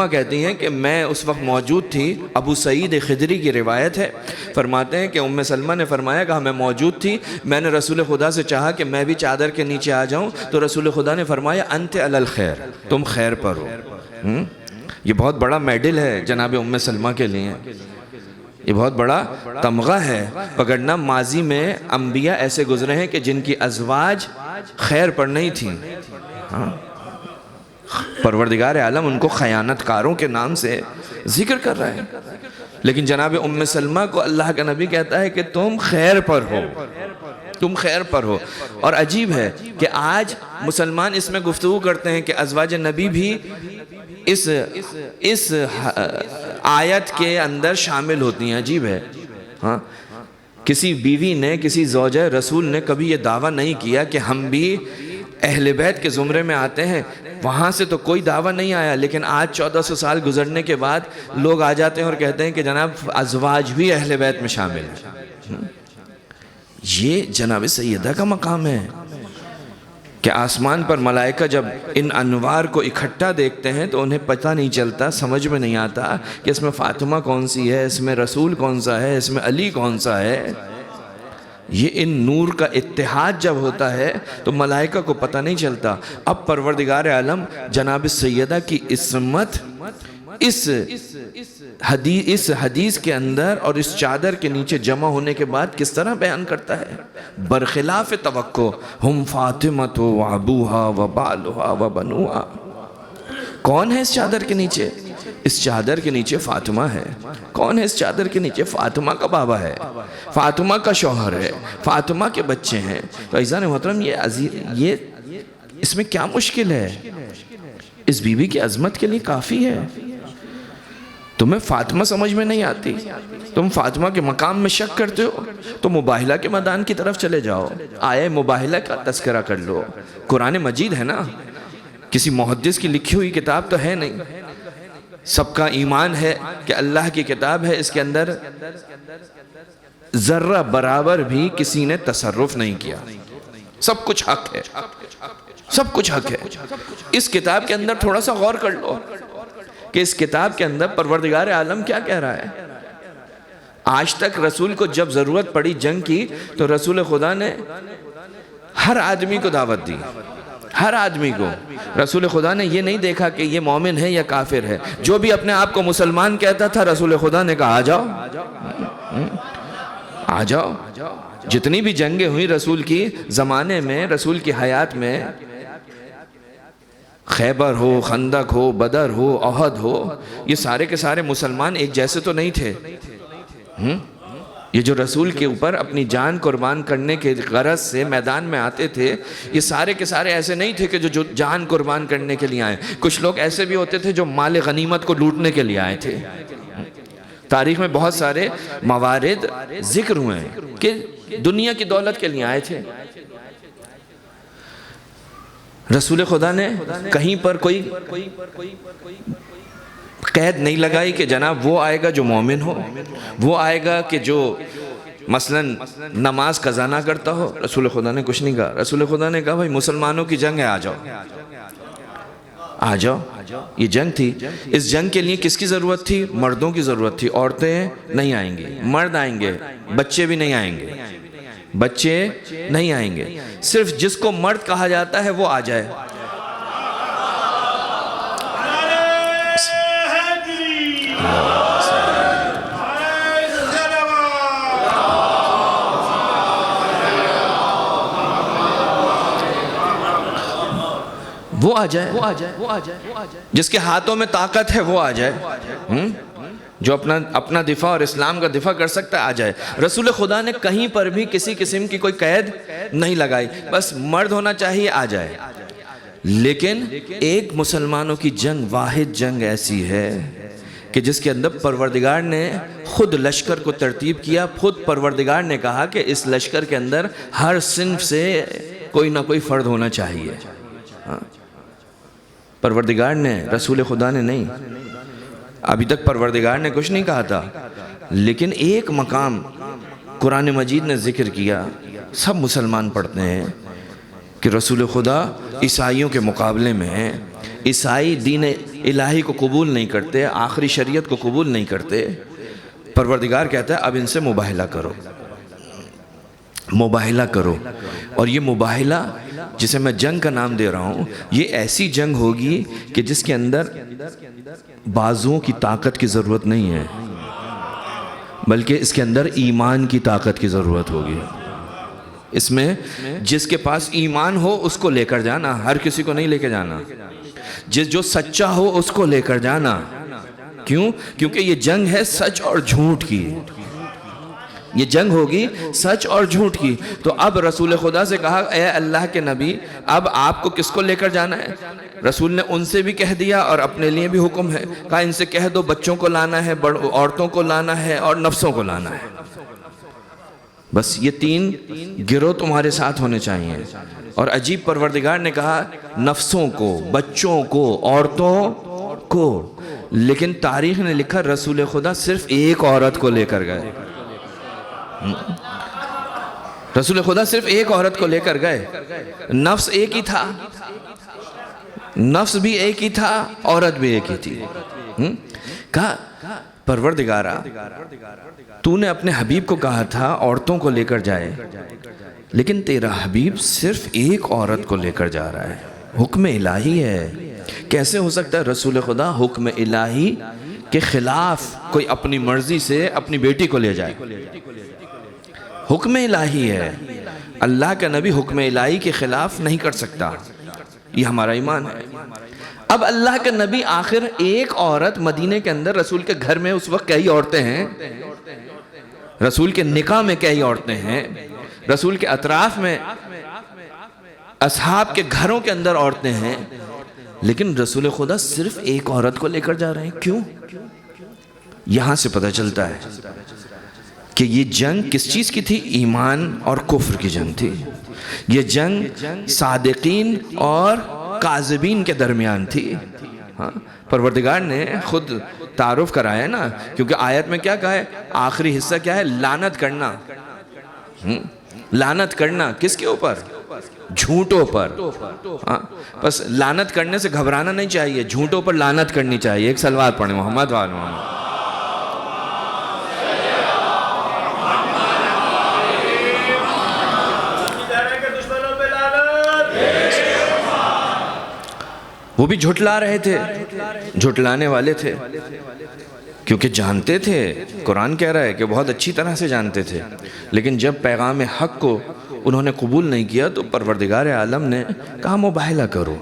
کہتی ہیں کہ میں اس وقت موجود تھی، ابو سعید خدری کی روایت ہے، فرماتے ہیں کہ ام سلمہ نے فرمایا کہ میں موجود تھی، میں نے رسول خدا سے چاہا کہ میں بھی چادر کے نیچے آ جاؤں، تو رسول خدا نے فرمایا انت علی الخیر، تم خیر پر ہو۔ یہ بہت بڑا میڈل ہے جناب ام سلمہ کے لیے، یہ بہت بڑا تمغہ ہے، وگرنہ ماضی میں انبیاء ایسے گزرے ہیں کہ جن کی ازواج خیر پر نہیں تھیں، پروردگار عالم ان کو خیانت کاروں کے نام سے ذکر کر رہا ہے، لیکن جناب ام سلمہ کو اللہ کا نبی کہتا ہے کہ تم خیر پر ہو، تم خیر پر ہو۔ اور عجیب ہے کہ آج مسلمان اس میں گفتگو کرتے ہیں کہ ازواج نبی بھی اس آیت کے اندر شامل ہوتی ہیں۔ عجیب ہے، ہاں، کسی بیوی نے، کسی زوجہ رسول نے کبھی یہ دعویٰ نہیں کیا کہ ہم بھی اہل بیت کے زمرے میں آتے ہیں، وہاں سے تو کوئی دعویٰ نہیں آیا، لیکن آج 1400 سال گزرنے کے بعد لوگ آ جاتے ہیں اور کہتے ہیں کہ جناب ازواج بھی اہل بیت میں شامل ہیں۔ یہ جناب سیدہ کا مقام ہے کہ آسمان پر ملائکہ جب ان انوار کو اکٹھا دیکھتے ہیں تو انہیں پتہ نہیں چلتا، سمجھ میں نہیں آتا کہ اس میں فاطمہ کون سی ہے، اس میں رسول کون سا ہے، اس میں علی کون سا ہے۔ یہ ان نور کا اتحاد جب ہوتا ہے تو ملائکہ کو پتہ نہیں چلتا۔ اب پروردگار عالم جناب سیدہ کی عصمت اس حدیث کے اندر اور اس چادر کے نیچے جمع ہونے کے بعد کس طرح بیان کرتا ہے؟ برخلاف توقع، ہم فاطمۃ و ابوہا و بالہا و بنوہا۔ کون ہے اس چادر کے نیچے؟ اس چادر کے نیچے فاطمہ ہے۔ کون ہے اس چادر کے نیچے؟ فاطمہ کا بابا ہے، فاطمہ کا شوہر ہے، فاطمہ کے بچے ہیں۔ تو عزیزان محترم، یہ اس میں کیا مشکل ہے؟ اس بیوی کی عظمت کے لیے کافی ہے۔ تمہیں فاطمہ سمجھ میں نہیں آتی، تم فاطمہ کے مقام میں شک کرتے ہو، تو مباہلہ کے میدان کی طرف چلے جاؤ، آیہ مباہلہ کا تذکرہ کر لو۔ قرآن مجید ہے نا، کسی محدث کی لکھی ہوئی کتاب تو ہے نہیں، سب کا ایمان ہے کہ اللہ کی کتاب ہے، اس کے اندر ذرہ برابر بھی کسی نے تصرف نہیں کیا، سب کچھ حق ہے، سب کچھ حق ہے۔ اس کتاب کے اندر تھوڑا سا غور کر لو کہ اس کتاب کے اندر پروردگار عالم کیا کہہ رہا ہے۔ آج تک رسول کو جب ضرورت پڑی جنگ کی تو رسول خدا نے ہر آدمی کو دعوت دی، ہر آدمی کو۔ رسول خدا نے یہ نہیں دیکھا کہ یہ مومن ہے یا کافر ہے، جو بھی اپنے آپ کو مسلمان کہتا تھا رسول خدا نے کہا آ جاؤ، آ جاؤ۔ جتنی بھی جنگیں ہوئی رسول کی زمانے میں، رسول کی حیات میں، خیبر ہو، خندق ہو، بدر ہو، احد ہو، یہ سارے کے سارے مسلمان ایک جیسے تو نہیں تھے۔ یہ جو رسول کے اوپر اپنی جان قربان کرنے کے غرض سے میدان میں آتے تھے، یہ سارے کے سارے ایسے نہیں تھے کہ جو جان قربان کرنے کے لیے آئے۔ کچھ لوگ ایسے بھی ہوتے تھے جو مال غنیمت کو لوٹنے کے لیے آئے تھے۔ تاریخ میں بہت سارے موارد ذکر ہوئے ہیں کہ دنیا کی دولت کے لیے آئے تھے۔ رسول خدا نے کہیں پر کوئی قید نہیں لگائی کہ جناب وہ آئے گا جو مومن ہو، وہ آئے گا کہ جو مثلا نماز قضا نہ کرتا ہو۔ رسول خدا نے کچھ نہیں کہا۔ رسول خدا نے کہا بھائی مسلمانوں کی جنگ ہے، آ جاؤ، آ جاؤ۔ یہ جنگ تھی، اس جنگ کے لیے کس کی ضرورت تھی؟ مردوں کی ضرورت تھی۔ عورتیں نہیں آئیں گی، مرد آئیں گے، بچے بھی نہیں آئیں گے، بچے نہیں آئیں گے۔ صرف جس کو مرد کہا جاتا ہے وہ آ جائے۔ وہ آ جائے، وہ آ جائے، وہ آ جائے، جس کے ہاتھوں میں طاقت ہے وہ آ جائے، جو اپنا دفاع اور اسلام کا دفاع کر سکتا ہے آ جائے۔ رسول خدا نے کہیں پر بھی کسی قسم کی کوئی قید نہیں لگائی، بس مرد ہونا چاہیے، آ جائے۔ لیکن ایک مسلمانوں کی جنگ، واحد جنگ ایسی ہے کہ جس کے اندر پروردگار نے خود لشکر کو ترتیب کیا، خود پروردگار نے کہا کہ اس لشکر کے اندر ہر صنف سے کوئی نہ کوئی فرد ہونا چاہیے. پروردگار نے، رسول خدا نے نہیں، ابھی تک پروردگار نے کچھ نہیں کہا تھا، لیکن ایک مقام قرآن مجید نے ذکر کیا، سب مسلمان پڑھتے ہیں کہ رسول خدا عیسائیوں کے مقابلے میں، عیسائی دین الہی کو قبول نہیں کرتے، آخری شریعت کو قبول نہیں کرتے. پروردگار کہتا ہے اب ان سے مباہلہ کرو، مباہلہ کرو. اور یہ مباہلہ جسے میں جنگ کا نام دے رہا ہوں، یہ ایسی جنگ ہوگی کہ جس کے اندر بازوؤں کی طاقت کی ضرورت نہیں ہے، بلکہ اس کے اندر ایمان کی طاقت کی ضرورت ہوگی. اس میں جس کے پاس ایمان ہو اس کو لے کر جانا، ہر کسی کو نہیں لے کے جانا. جو سچا ہو اس کو لے کر جانا. کیوں؟ کیونکہ یہ جنگ ہے سچ اور جھوٹ کی. یہ جنگ ہوگی سچ اور جھوٹ کی. تو اب رسول خدا سے کہا اے اللہ کے نبی، اب آپ کو کس کو لے کر جانا ہے؟ رسول نے ان سے بھی کہہ دیا اور اپنے لیے بھی حکم ہے، کہا ان سے کہہ دو بچوں کو لانا ہے، عورتوں کو لانا ہے اور نفسوں کو لانا ہے. بس یہ 3 گروہ تمہارے ساتھ ہونے چاہیے. اور عجیب پروردگار نے کہا نفسوں کو، بچوں کو، عورتوں کو. لیکن تاریخ نے لکھا رسول خدا صرف ایک عورت کو لے کر گئے. رسول خدا صرف ایک عورت کو لے کر گئے. نفس ایک ہی تھا، نفس بھی ایک ہی تھا، عورت بھی ایک ہی تھی. کہا پروردگارا، تو نے اپنے حبیب کو کہا تھا عورتوں کو لے کر جائے، لیکن تیرا حبیب صرف ایک عورت کو لے کر جا رہا ہے. حکم الہی ہے. کیسے ہو سکتا ہے رسول خدا حکم الہی کے خلاف کوئی اپنی مرضی سے اپنی بیٹی کو لے جائے؟ حکم الہی ہے. اللہ کا نبی حکم الہی کے خلاف نہیں کر سکتا. یہ ہمارا ایمان ہے. اب اللہ کا نبی آخر ایک عورت، مدینے کے اندر رسول کے گھر میں اس وقت کئی عورتیں ہیں، رسول کے نکاح میں کئی عورتیں ہیں، رسول کے اطراف میں اصحاب کے گھروں کے اندر عورتیں ہیں، لیکن رسول خدا صرف ایک عورت کو لے کر جا رہے ہیں. کیوں؟ یہاں سے پتہ چلتا ہے کہ یہ جنگ کس چیز کی تھی؟ ایمان اور کفر کی جنگ تھی. یہ جنگ صادقین اور کاذبین کے درمیان تھی. پروردگار نے خود تعارف کرایا نا، کیونکہ آیت میں کیا کہا ہے؟ آخری حصہ کیا ہے؟ لعنت کرنا. لعنت کرنا کس کے اوپر؟ جھوٹوں پر. بس لعنت کرنے سے گھبرانا نہیں چاہیے، جھوٹوں پر لعنت کرنی چاہیے. ایک صلوات پڑھیں محمد وآل محمد. وہ بھی جھٹلا رہے تھے، جھٹلانے والے تھے، کیونکہ جانتے تھے، قرآن کہہ رہا ہے کہ بہت اچھی طرح سے جانتے تھے. لیکن جب پیغام حق کو انہوں نے قبول نہیں کیا تو پروردگار عالم نے کہا مباہلہ کرو.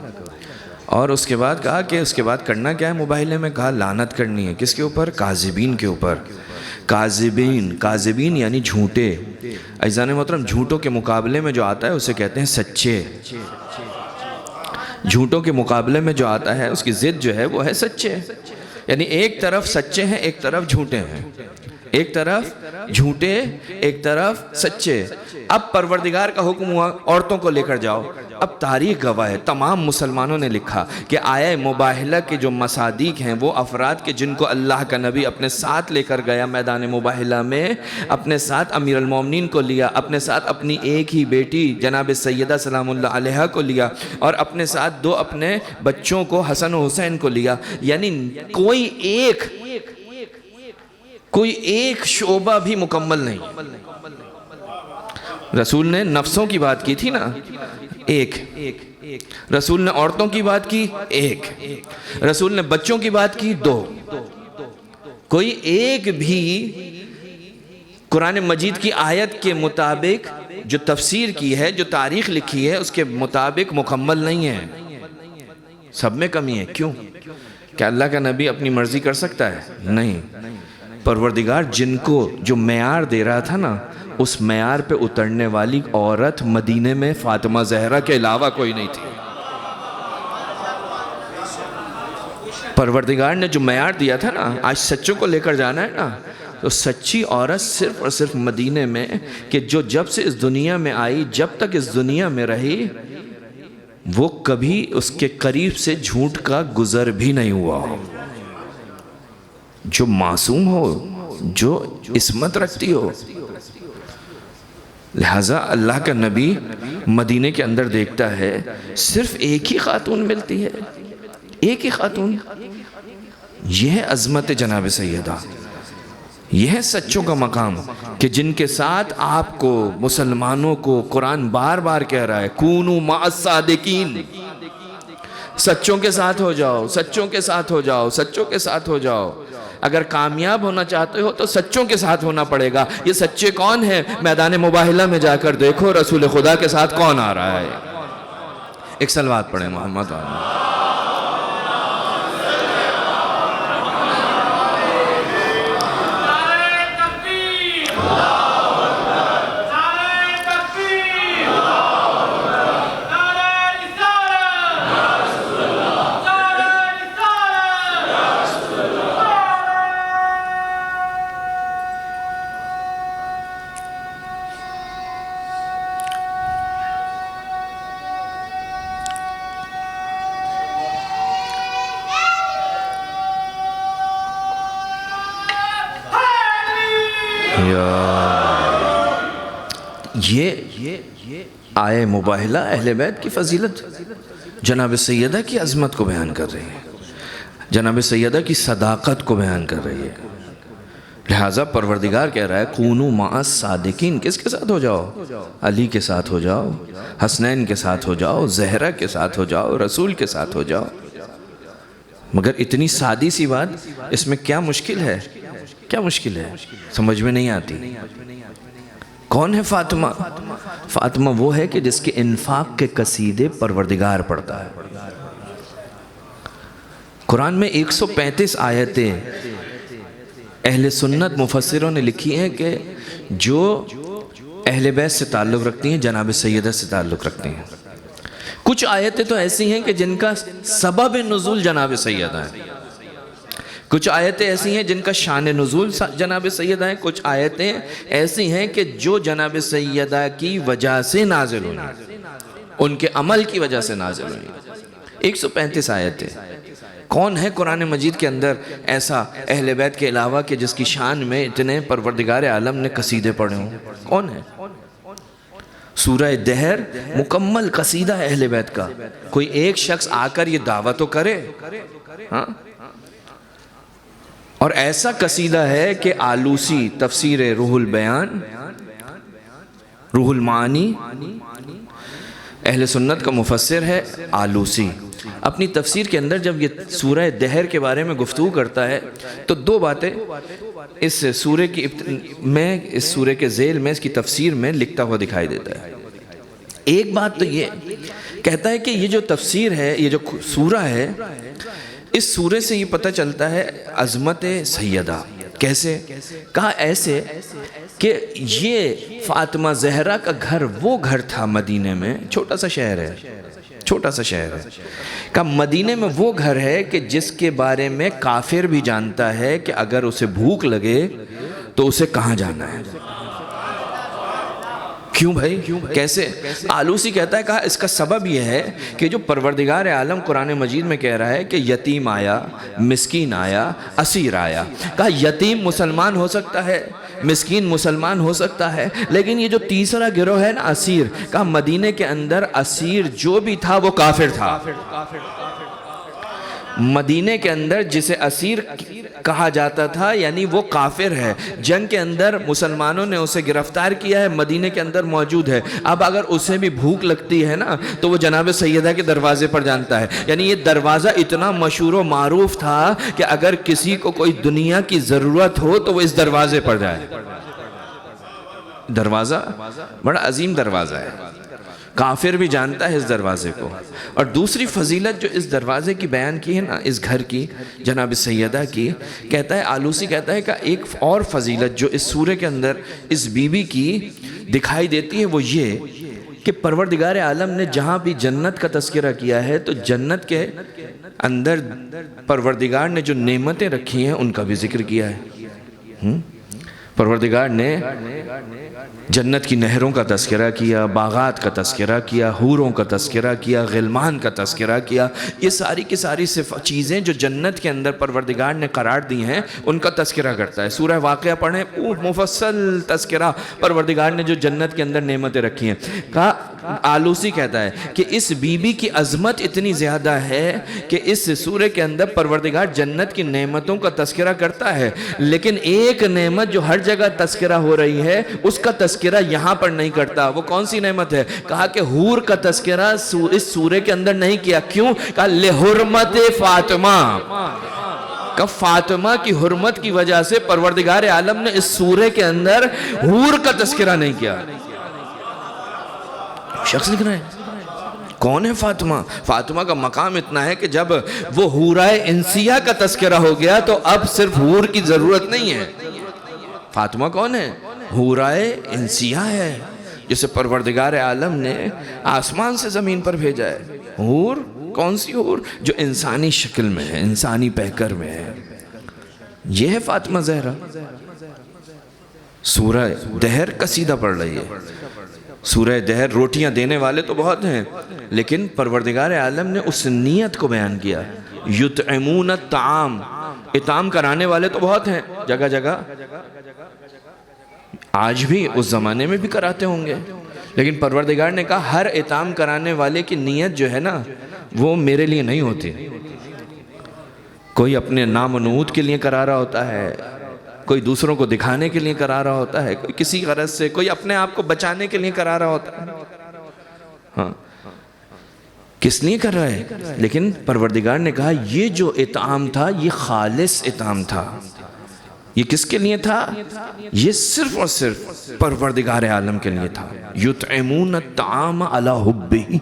اور اس کے بعد کہا کہ اس کے بعد کرنا کیا ہے مباہلے میں؟ کہا لعنت کرنی ہے. کس کے اوپر؟ کاذبین کے اوپر. کاذبین، کاذبین یعنی جھوٹے. عزیزان محترم، جھوٹوں کے مقابلے میں جو آتا ہے اسے کہتے ہیں سچے. جھوٹوں کے مقابلے میں جو آتا ہے اس کی ضد جو ہے وہ ہے سچے. یعنی ایک طرف سچے ہیں، ایک طرف جھوٹے ہیں. ایک طرف جھوٹے، ایک طرف سچے. اب پروردگار کا حکم ہوا عورتوں کو لے کر جاؤ. اب تاریخ گواہ ہے، تمام مسلمانوں نے لکھا کہ آیا مباہلہ کے جو مصادیق ہیں، وہ افراد کے جن کو اللہ کا نبی اپنے ساتھ لے کر گیا میدان مباہلہ میں، اپنے ساتھ امیر المومنین کو لیا، اپنے ساتھ اپنی ایک ہی بیٹی جناب سیدہ سلام اللہ علیہا کو لیا، اور اپنے ساتھ 2 اپنے بچوں کو حسن و حسین کو لیا. یعنی کوئی ایک شعبہ بھی مکمل نہیں. رسول نے نفسوں کی بات کی تھی نا، ایک. رسول نے عورتوں کی بات کی، ایک. رسول نے بچوں کی بات کی، 2. کوئی ایک بھی قرآن مجید کی آیت کے مطابق جو تفسیر کی ہے، جو تاریخ لکھی ہے، اس کے مطابق مکمل نہیں ہے. سب میں کمی ہے. کیوں؟ کیا اللہ کا نبی اپنی مرضی کر سکتا ہے؟ نہیں. پروردگار جن کو جو معیار دے رہا تھا نا، اس معیار پہ اترنے والی عورت مدینے میں فاطمہ زہرا کے علاوہ کوئی نہیں تھی. پروردگار نے جو معیار دیا تھا نا، آج سچوں کو لے کر جانا ہے نا، تو سچی عورت صرف اور صرف مدینے میں کہ جو جب سے اس دنیا میں آئی جب تک اس دنیا میں رہی وہ کبھی اس کے قریب سے جھوٹ کا گزر بھی نہیں ہوا ہو، جو معصوم ہو، جو عصمت رکھتی ہو۔ لہٰذا اللہ کا نبی مدینے کے اندر دیکھتا ہے صرف ایک ہی خاتون ملتی ہے، ایک ہی خاتون۔ یہ ہے عظمت جناب سیدہ، یہ ہے سچوں کا مقام کہ جن کے ساتھ آپ کو مسلمانوں کو قرآن بار بار کہہ رہا ہے کونوا مع الصادقین، سچوں کے ساتھ ہو جاؤ، سچوں کے ساتھ ہو جاؤ، سچوں کے ساتھ ہو جاؤ۔ اگر کامیاب ہونا چاہتے ہو تو سچوں کے ساتھ ہونا پڑے گا۔ یہ سچے کون ہیں؟ میدان مباہلہ میں جا کر دیکھو رسول خدا کے ساتھ کون آ رہا ہے۔ ایک صلوات پڑھیں محمد علیہ۔ یہ آئے مباہلہ اہل بیت کی فضیلت جناب سیدہ کی عظمت کو بیان کر رہی ہے، جناب سیدہ کی صداقت کو بیان کر رہی ہے۔ لہٰذا پروردگار کہہ رہا ہے کونوا مع الصادقین، کس کے ساتھ ہو جاؤ؟ علی کے ساتھ ہو جاؤ، حسنین کے ساتھ ہو جاؤ، زہرہ کے ساتھ ہو جاؤ، رسول کے ساتھ ہو جاؤ۔ مگر اتنی سادی سی بات، اس میں کیا مشکل ہے؟ کیا مشکل ہے؟ سمجھ میں نہیں آتی۔ کون ہے فاطمہ؟ فاطمہ وہ ہے کہ جس کے انفاق کے قصیدے پروردگار پڑھتا ہے۔ قرآن میں 135 آیتیں اہل سنت مفسروں نے لکھی ہیں کہ جو اہل بیت سے تعلق رکھتی ہیں، جناب سیدہ سے تعلق رکھتی ہیں۔ کچھ آیتیں تو ایسی ہیں کہ جن کا سبب نزول جناب سیدہ ہیں، کچھ آیتیں ایسی ہیں جن کا شان نزول جناب سیدہ ہیں، کچھ آیتیں ایسی ہیں کہ جو جناب سیدہ کی وجہ سے نازل ہوئی، ان کے عمل کی وجہ سے نازل ہوئی۔ 135 آیتیں۔ کون ہے قرآن مجید کے اندر ایسا اہل بیت کے علاوہ کہ جس کی شان میں اتنے پروردگار عالم نے قصیدے پڑھے ہوں؟ کون ہے؟ سورہ دہر مکمل قصیدہ ہے اہل بیت کا۔ کوئی ایک شخص آ کر یہ دعویٰ تو کرے، ہاں؟ اور ایسا قصیدہ ہے کہ آلوسی تفسیر روح البیان، روح المعانی، اہل سنت کا مفسر ہے آلوسی۔ اپنی تفسیر کے اندر جب یہ سورہ دہر کے بارے میں گفتگو کرتا ہے تو دو باتیں اس سورہ کی میں اس سورہ کے ذیل میں اس کی تفسیر میں لکھتا ہوا دکھائی دیتا ہے۔ ایک بات تو یہ کہتا ہے کہ یہ جو تفسیر ہے، یہ جو سورہ ہے، اس سورہ سے یہ پتہ چلتا ہے عظمت سیدہ۔ کیسے؟ کہا ایسے کہ یہ فاطمہ زہرا کا گھر وہ گھر تھا مدینے میں، چھوٹا سا شہر ہے، چھوٹا سا شہر ہے، کہ مدینے میں وہ گھر ہے کہ جس کے بارے میں کافر بھی جانتا ہے کہ اگر اسے بھوک لگے تو اسے کہاں جانا ہے۔ کیوں بھائی؟ کیسے؟ آلوسی کہتا ہے، کہا اس کا سبب یہ ہے کہ جو پروردگار عالم قرآن مجید میں کہہ رہا ہے کہ یتیم آیا، مسکین آیا، اسیر آیا۔ کہا یتیم مسلمان ہو سکتا ہے، مسکین مسلمان ہو سکتا ہے، لیکن یہ جو تیسرا گروہ ہے نا اسیر، کہا مدینے کے اندر اسیر جو بھی تھا وہ کافر تھا۔ مدینے کے اندر جسے اسیر کہا جاتا تھا یعنی وہ کافر ہے، جنگ کے اندر مسلمانوں نے اسے گرفتار کیا ہے، مدینے کے اندر موجود ہے۔ اب اگر اسے بھی بھوک لگتی ہے نا تو وہ جناب سیدہ کے دروازے پر جانتا ہے۔ یعنی یہ دروازہ اتنا مشہور و معروف تھا کہ اگر کسی کو کوئی دنیا کی ضرورت ہو تو وہ اس دروازے پر جائے۔ دروازہ بڑا عظیم دروازہ ہے، کافر بھی جانتا ہے اس دروازے کو۔ اور دوسری فضیلت جو اس دروازے کی بیان کی ہے نا، اس گھر کی، جناب سیدہ کی، کہتا ہے آلوسی کہتا ہے کہ ایک اور فضیلت جو اس سورہ کے اندر اس بی بی کی دکھائی دیتی ہے وہ یہ کہ پروردگار عالم نے جہاں بھی جنت کا تذکرہ کیا ہے تو جنت کے اندر پروردگار نے جو نعمتیں رکھی ہیں ان کا بھی ذکر کیا ہے۔ پروردگار نے جنت کی نہروں کا تذکرہ کیا، باغات کا تذکرہ کیا، حوروں کا تذکرہ کیا، غلمان کا تذکرہ کیا. یہ ساری کی ساری چیزیں جو جنت کے اندر پروردگار نے قرار دی ہیں ان کا تذکرہ کرتا ہے. سورہ واقعہ پڑھیں، مفصل تذکرہ پروردگار نے جو جنت کے اندر نعمتیں رکھی ہیں. کہا آلوسی کہتا ہے کہ اس بی بی کی عظمت اتنی زیادہ ہے کہ اس سورہ کے اندر پروردگار جنت کی نعمتوں کا تذکرہ کرتا ہے، لیکن ایک نعمت جو ہر جگہ تذکرہ ہو رہی ہے اس کا تذکرہ یہاں پر نہیں کرتا. وہ کون سی نعمت ہے؟ کہا کہ حور کا تذکرہ اس سورہ کے اندر نہیں کیا. کیوں؟ کہا لحرمت فاطمہ. کہ فاطمہ کی حرمت کی وجہ سے پروردگار عالم نے اس سورہ کے اندر حور کا تذکرہ نہیں کیا. شخص لکھ رہے ہیں کون ہے فاطمہ؟ فاطمہ کا مقام اتنا ہے کہ جب وہ حورائے انسیہ کا تذکرہ ہو گیا تو اب صرف حور کی ضرورت نہیں ہے. فاطمہ کون ہے؟ حورائے انسیہ ہے جسے پروردگار عالم نے آسمان سے زمین پر بھیجا ہے. حور کون سی حور؟ جو انسانی شکل میں ہے، انسانی پیکر میں ہے. یہ ہے فاطمہ زہرا. سورہ دہر قصیدہ پڑھ رہی ہے. سورہ دہر روٹیاں دینے والے تو بہت ہیں، لیکن پروردگار عالم نے اس نیت کو بیان کیا. یطعمون الطعام، اطعام کرانے والے تو بہت ہیں جگہ جگہ، آج بھی اس زمانے میں بھی کراتے ہوں گے، لیکن پروردگار نے کہا ہر اطعام کرانے والے کی نیت جو ہے نا وہ میرے لیے نہیں ہوتی. کوئی اپنے نام و نمود کے لیے کرا رہا ہوتا ہے، کوئی دوسروں کو دکھانے کے لیے کرا رہا ہوتا ہے، کوئی کسی غرض سے، کوئی اپنے آپ کو بچانے کے لیے کرا رہا ہوتا ہے. ہاں کس لیے کر رہا ہے؟ لیکن پروردگار نے کہا یہ جو اطعام تھا یہ خالص اطعام تھا. یہ کس کے لیے تھا؟ یہ صرف اور صرف پروردگار عالم کے لیے تھا. یطعمون الطعام علی حبہ.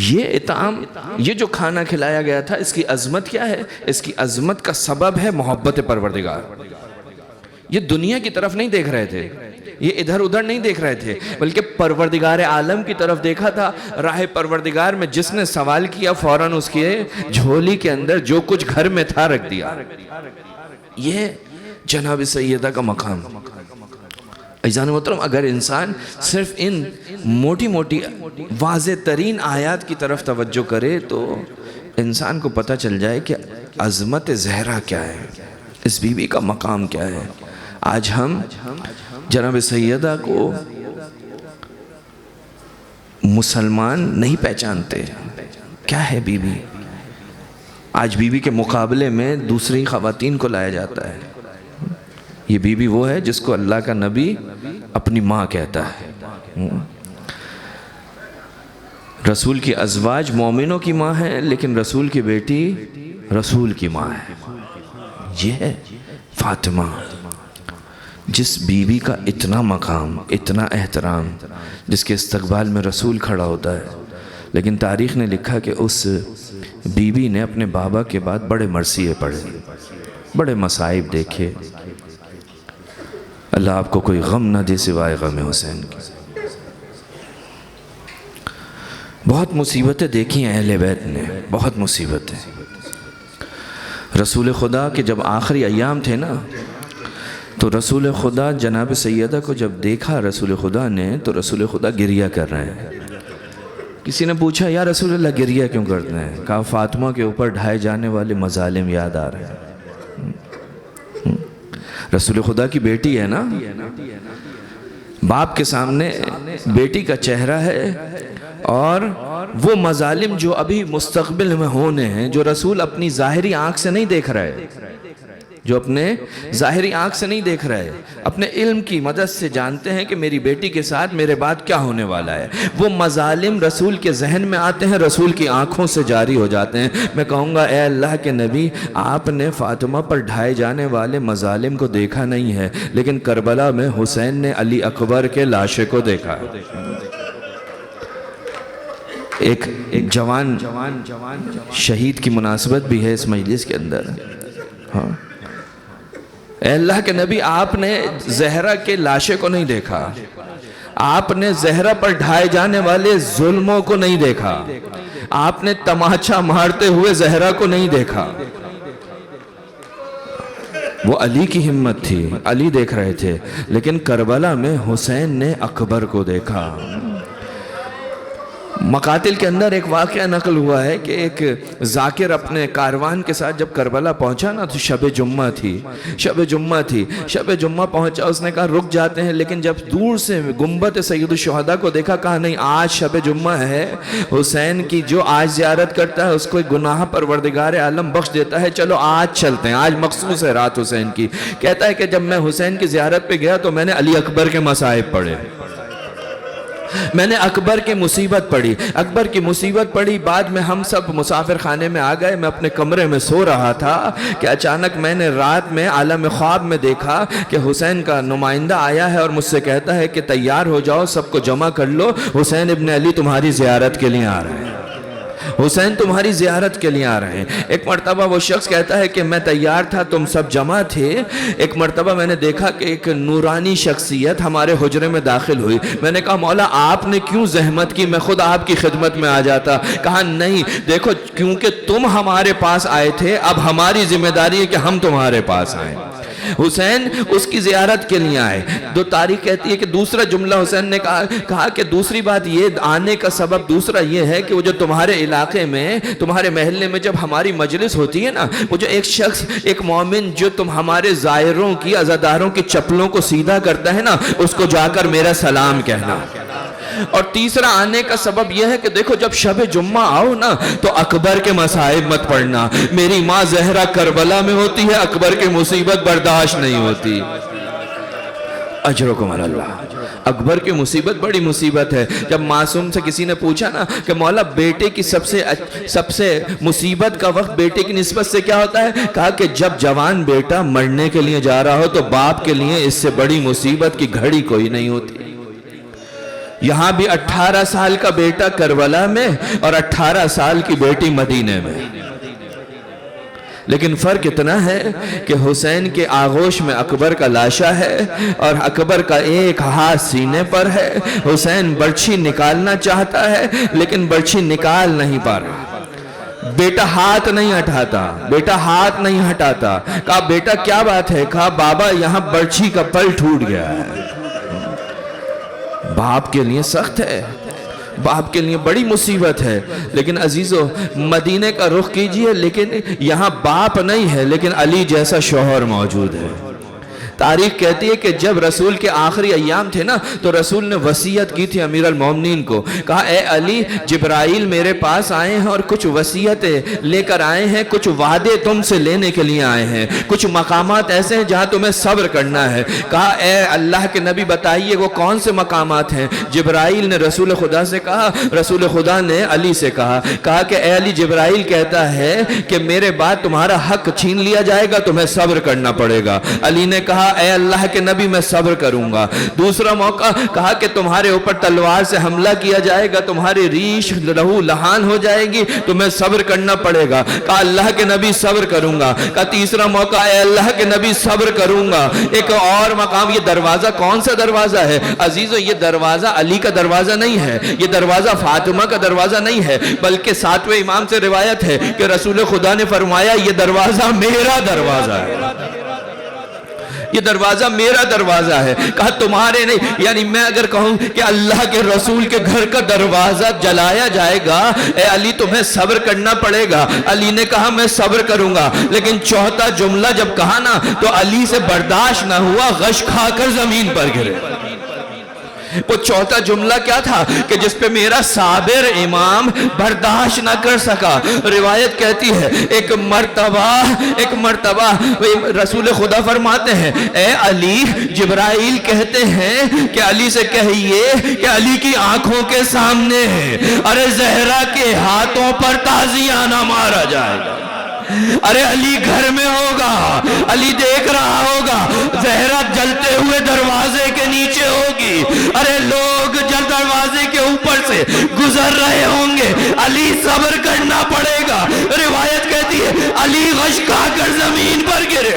یہ اطعام، یہ جو کھانا کھلایا گیا تھا، اس کی عظمت کیا ہے؟ اس کی عظمت کا سبب ہے محبت پروردگار. یہ دنیا کی طرف نہیں دیکھ رہے تھے، یہ ادھر ادھر نہیں دیکھ رہے تھے، بلکہ پروردگار عالم کی طرف دیکھا تھا. راہ پروردگار میں جس نے سوال کیا فوراً اس کی جھولی کے اندر جو کچھ گھر میں تھا رکھ دیا. یہ جناب سیدہ کا مقام. عزیزان محترم، اگر انسان صرف ان موٹی موٹی واضح ترین آیات کی طرف توجہ کرے تو انسان کو پتہ چل جائے کہ عظمت زہرا کیا ہے، اس بی بی کا مقام کیا ہے. آج ہم جناب سیدہ کو مسلمان نہیں پہچانتے. کیا ہے بی بی؟ آج بی بی کے مقابلے میں دوسری خواتین کو لایا جاتا ہے. یہ بی بی وہ ہے جس کو اللہ کا نبی اپنی ماں کہتا ہے. رسول کی ازواج مومنوں کی ماں ہے، لیکن رسول کی بیٹی رسول کی ماں ہے. یہ ہے فاطمہ، جس بی بی کا اتنا مقام، اتنا احترام، جس کے استقبال میں رسول کھڑا ہوتا ہے. لیکن تاریخ نے لکھا کہ اس بی بی نے اپنے بابا کے بعد بڑے مرثیے پڑھے، بڑے مصائب دیکھے. اللہ آپ کو کوئی غم نہ دے سوائے غم حسین کی. بہت مصیبتیں دیکھی ہیں اہل بیت نے، بہت مصیبتیں. رسول خدا کے جب آخری ایام تھے نا، تو رسول خدا جناب سیدہ کو جب دیکھا رسول خدا نے، تو رسول خدا گریہ کر رہے ہیں. کسی نے پوچھا یا رسول اللہ گریہ کیوں کرتے ہیں؟ کہا فاطمہ کے اوپر ڈھائے جانے والے مظالم یاد آ رہے ہیں. رسول خدا کی بیٹی ہے نا، باپ کے سامنے بیٹی کا چہرہ ہے، اور وہ مظالم جو ابھی مستقبل میں ہونے ہیں، جو رسول اپنی ظاہری آنکھ سے نہیں دیکھ رہے، جو اپنے ظاہری آنکھ سے نہیں دیکھ رہے، اپنے علم کی مدد سے جانتے ہیں کہ میری بیٹی کے ساتھ میرے بعد کیا ہونے والا ہے. وہ مظالم رسول کے ذہن میں آتے ہیں، رسول کی آنکھوں سے جاری ہو جاتے ہیں. میں کہوں گا اے اللہ کے نبی، آپ نے فاطمہ پر ڈھائے جانے والے مظالم کو دیکھا نہیں ہے، لیکن کربلا میں حسین نے علی اکبر کے لاشے کو دیکھا. ایک جوان شہید کی مناسبت بھی ہے اس مجلس کے اندر. ہاں اے اللہ کے نبی، آپ نے زہرا کے لاشے کو نہیں دیکھا، آپ نے زہرا پر ڈھائے جانے والے ظلموں کو نہیں دیکھا، آپ نے تماچا مارتے ہوئے زہرا کو نہیں دیکھا. وہ علی کی ہمت تھی، علی دیکھ رہے تھے، لیکن کربلا میں حسین نے اکبر کو دیکھا۔ مقاتل کے اندر ایک واقعہ نقل ہوا ہے کہ ایک ذاکر اپنے کاروان کے ساتھ جب کربلا پہنچا نا تو شب جمعہ تھی، شب جمعہ پہنچا، اس نے کہا رک جاتے ہیں، لیکن جب دور سے گنبد سید الشہداء کو دیکھا، کہا نہیں آج شب جمعہ ہے، حسین کی جو آج زیارت کرتا ہے اس کو ایک گناہ پروردگار عالم بخش دیتا ہے، چلو آج چلتے ہیں، آج مخصوص ہے رات حسین کی۔ کہتا ہے کہ جب میں حسین کی زیارت پہ گیا تو میں نے علی اکبر کے مصائب پڑھے، میں نے اکبر کی مصیبت پڑھی، بعد میں ہم سب مسافر خانے میں آ گئے، میں اپنے کمرے میں سو رہا تھا کہ اچانک میں نے رات میں عالم خواب میں دیکھا کہ حسین کا نمائندہ آیا ہے اور مجھ سے کہتا ہے کہ تیار ہو جاؤ، سب کو جمع کر لو، حسین ابن علی تمہاری زیارت کے لیے آ رہے ہیں، حسین تمہاری زیارت کے لیے آ رہے ہیں۔ ایک مرتبہ وہ شخص کہتا ہے کہ میں تیار تھا، تم سب جمع تھے، ایک مرتبہ میں نے دیکھا کہ ایک نورانی شخصیت ہمارے حجرے میں داخل ہوئی، میں نے کہا مولا آپ نے کیوں زحمت کی، میں خود آپ کی خدمت میں آ جاتا۔ کہا نہیں، دیکھو کیونکہ تم ہمارے پاس آئے تھے، اب ہماری ذمہ داری ہے کہ ہم تمہارے پاس آئیں۔ حسین اس کی زیارت کے لیے آئے۔ دو تاریخ کہتی ہے کہ دوسرا جملہ حسین نے کہا کہ دوسری بات یہ آنے کا سبب دوسرا یہ ہے کہ وہ جو تمہارے علاقے میں، تمہارے محلے میں جب ہماری مجلس ہوتی ہے نا، وہ جو ایک شخص، ایک مومن جو تم ہمارے زائروں کی، عزاداروں کی چپلوں کو سیدھا کرتا ہے نا، اس کو جا کر میرا سلام کہنا۔ اور تیسرا آنے کا سبب یہ ہے کہ دیکھو جب شب جمعہ آؤ نا تو اکبر کے مصائب مت پڑھنا، میری ماں زہرا کربلا میں ہوتی ہے، اکبر کی مصیبت برداشت نہیں ہوتی۔ اجرکم اللہ، اکبر کی مصیبت بڑی مصیبت ہے۔ جب معصوم سے کسی نے پوچھا نا کہ مولا بیٹے کی سب سے مصیبت کا وقت بیٹے کی نسبت سے کیا ہوتا ہے، کہا کہ جب جوان بیٹا مرنے کے لیے جا رہا ہو تو باپ کے لیے اس سے بڑی مصیبت کی گھڑی کوئی نہیں ہوتی۔ یہاں بھی 18 سال کا بیٹا کربلا میں اور 18 سال کی بیٹی مدینے میں، لیکن فرق اتنا ہے کہ حسین کے آغوش میں اکبر کا لاشا ہے اور اکبر کا ایک ہاتھ سینے پر ہے۔ حسین برچھی نکالنا چاہتا ہے لیکن برچھی نکال نہیں پا رہا، بیٹا ہاتھ نہیں ہٹاتا، کہا بیٹا کیا بات ہے، کہا بابا یہاں برچھی کا پل ٹوٹ گیا ہے۔ باپ کے لیے سخت ہے، باپ کے لیے بڑی مصیبت ہے، لیکن عزیزو مدینے کا رخ کیجئے، لیکن یہاں باپ نہیں ہے لیکن علی جیسا شوہر موجود ہے۔ تاریخ کہتی ہے کہ جب رسول کے آخری ایام تھے نا تو رسول نے وصیت کی تھی امیر المومنین کو، کہا اے علی جبرائیل میرے پاس آئے ہیں اور کچھ وصیتیں لے کر آئے ہیں، کچھ وعدے تم سے لینے کے لیے آئے ہیں، کچھ مقامات ایسے ہیں جہاں تمہیں صبر کرنا ہے۔ کہا اے اللہ کے نبی بتائیے وہ کون سے مقامات ہیں۔ جبرائیل نے رسول خدا سے کہا، رسول خدا نے علی سے کہا کہ اے علی جبرائیل کہتا ہے کہ میرے بعد تمہارا حق چھین لیا جائے گا، تمہیں صبر کرنا پڑے گا۔ علی نے کہا اے اللہ کے نبی میں صبر کروں گا۔ دوسرا موقع کہا کہ تمہارے اوپر تلوار سے حملہ کیا جائے گا، تمہاری ریش لہو لہان ہو جائے گی، تمہیں صبر کرنا پڑے گا۔ کہا اللہ کے نبی صبر کروں گا۔ کہا تیسرا موقع اے اللہ کے نبی صبر کروں گا۔ ایک اور مقام، یہ دروازہ کون سا دروازہ ہے عزیزو؟ یہ دروازہ علی کا دروازہ نہیں ہے، یہ دروازہ فاطمہ کا دروازہ نہیں ہے، بلکہ 7ویں امام سے روایت ہے کہ رسول خدا نے فرمایا یہ دروازہ میرا دروازہ ہے، یہ دروازہ میرا دروازہ ہے۔ کہا تمہارے نہیں، یعنی میں اگر کہوں کہ اللہ کے رسول کے گھر کا دروازہ جلایا جائے گا، اے علی تمہیں صبر کرنا پڑے گا۔ علی نے کہا میں صبر کروں گا، لیکن چوتھا جملہ جب کہا نا تو علی سے برداشت نہ ہوا، غش کھا کر زمین پر گرے۔ وہ چوتھا جملہ کیا تھا کہ جس پہ میرا صابر امام برداشت نہ کر سکا۔ روایت کہتی ہے ایک مرتبہ رسول خدا فرماتے ہیں اے علی جبرائیل کہتے ہیں کہ علی سے کہیے کہ علی کی آنکھوں کے سامنے ہے، ارے زہرا کے ہاتھوں پر تازیانہ مارا جائے گا، ارے علی گھر میں ہوگا، علی دیکھ رہا ہوگا، زہرا جلتے ہوئے دروازے کے نیچے ہوگی، ارے لوگ جل دروازے کے اوپر سے گزر رہے ہوں گے، علی صبر کرنا پڑے گا۔ روایت کہتی ہے علی غش کھا کر زمین پر گرے،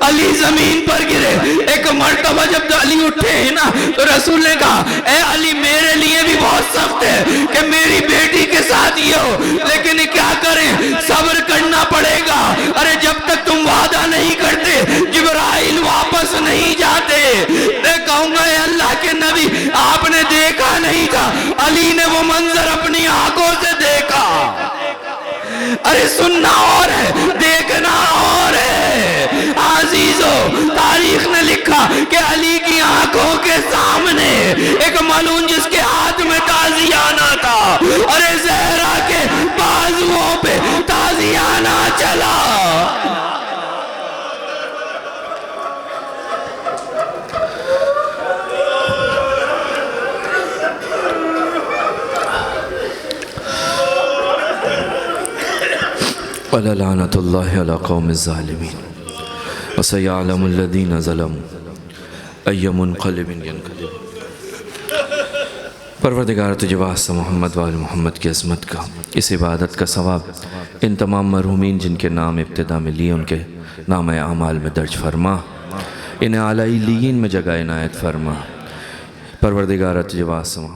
علی زمین پر گرے۔ ایک مرتبہ جب علی اٹھے ہیں نا تو رسول نے کہا اے علی میرے لیے بھی بہت سخت ہے کہ میری بیٹی کے ساتھ یہ ہو، لیکن کیا کریں، صبر کرنا پڑے گا۔ ارے جب تک تم علی نے وہ منظر اپنی آنکھوں سے دیکھا. ارے سننا اور ہے، دیکھنا اور ہے. عزیزو، تاریخ نے لکھا کہ علی کی آنکھوں کے سامنے ایک ملعون جس کے ہاتھ میں تازیانہ تھا، ارے زہرا کے بازوؤں پہ تازیانہ چلا. وَلَلَعْنَةُ اللَّهِ عَلَى قَوْمِ الظَّالِمِينَ وَسَيَعْلَمُ الَّذِينَ ظَلَمُوا أَيَّ مُنْقَلِبٍ يَنْقَلِبُونَ. پروردگار تجھے واسطہ محمد وآل محمد کی عظمت کا، اس عبادت کا ثواب ان تمام مرحومین جن کے نام ابتدا میں لیے ان کے نام اعمال میں درج فرما، انہیں اعلیٰ علیین میں جگہ عنایت فرما. پروردگار تجھے واسطہ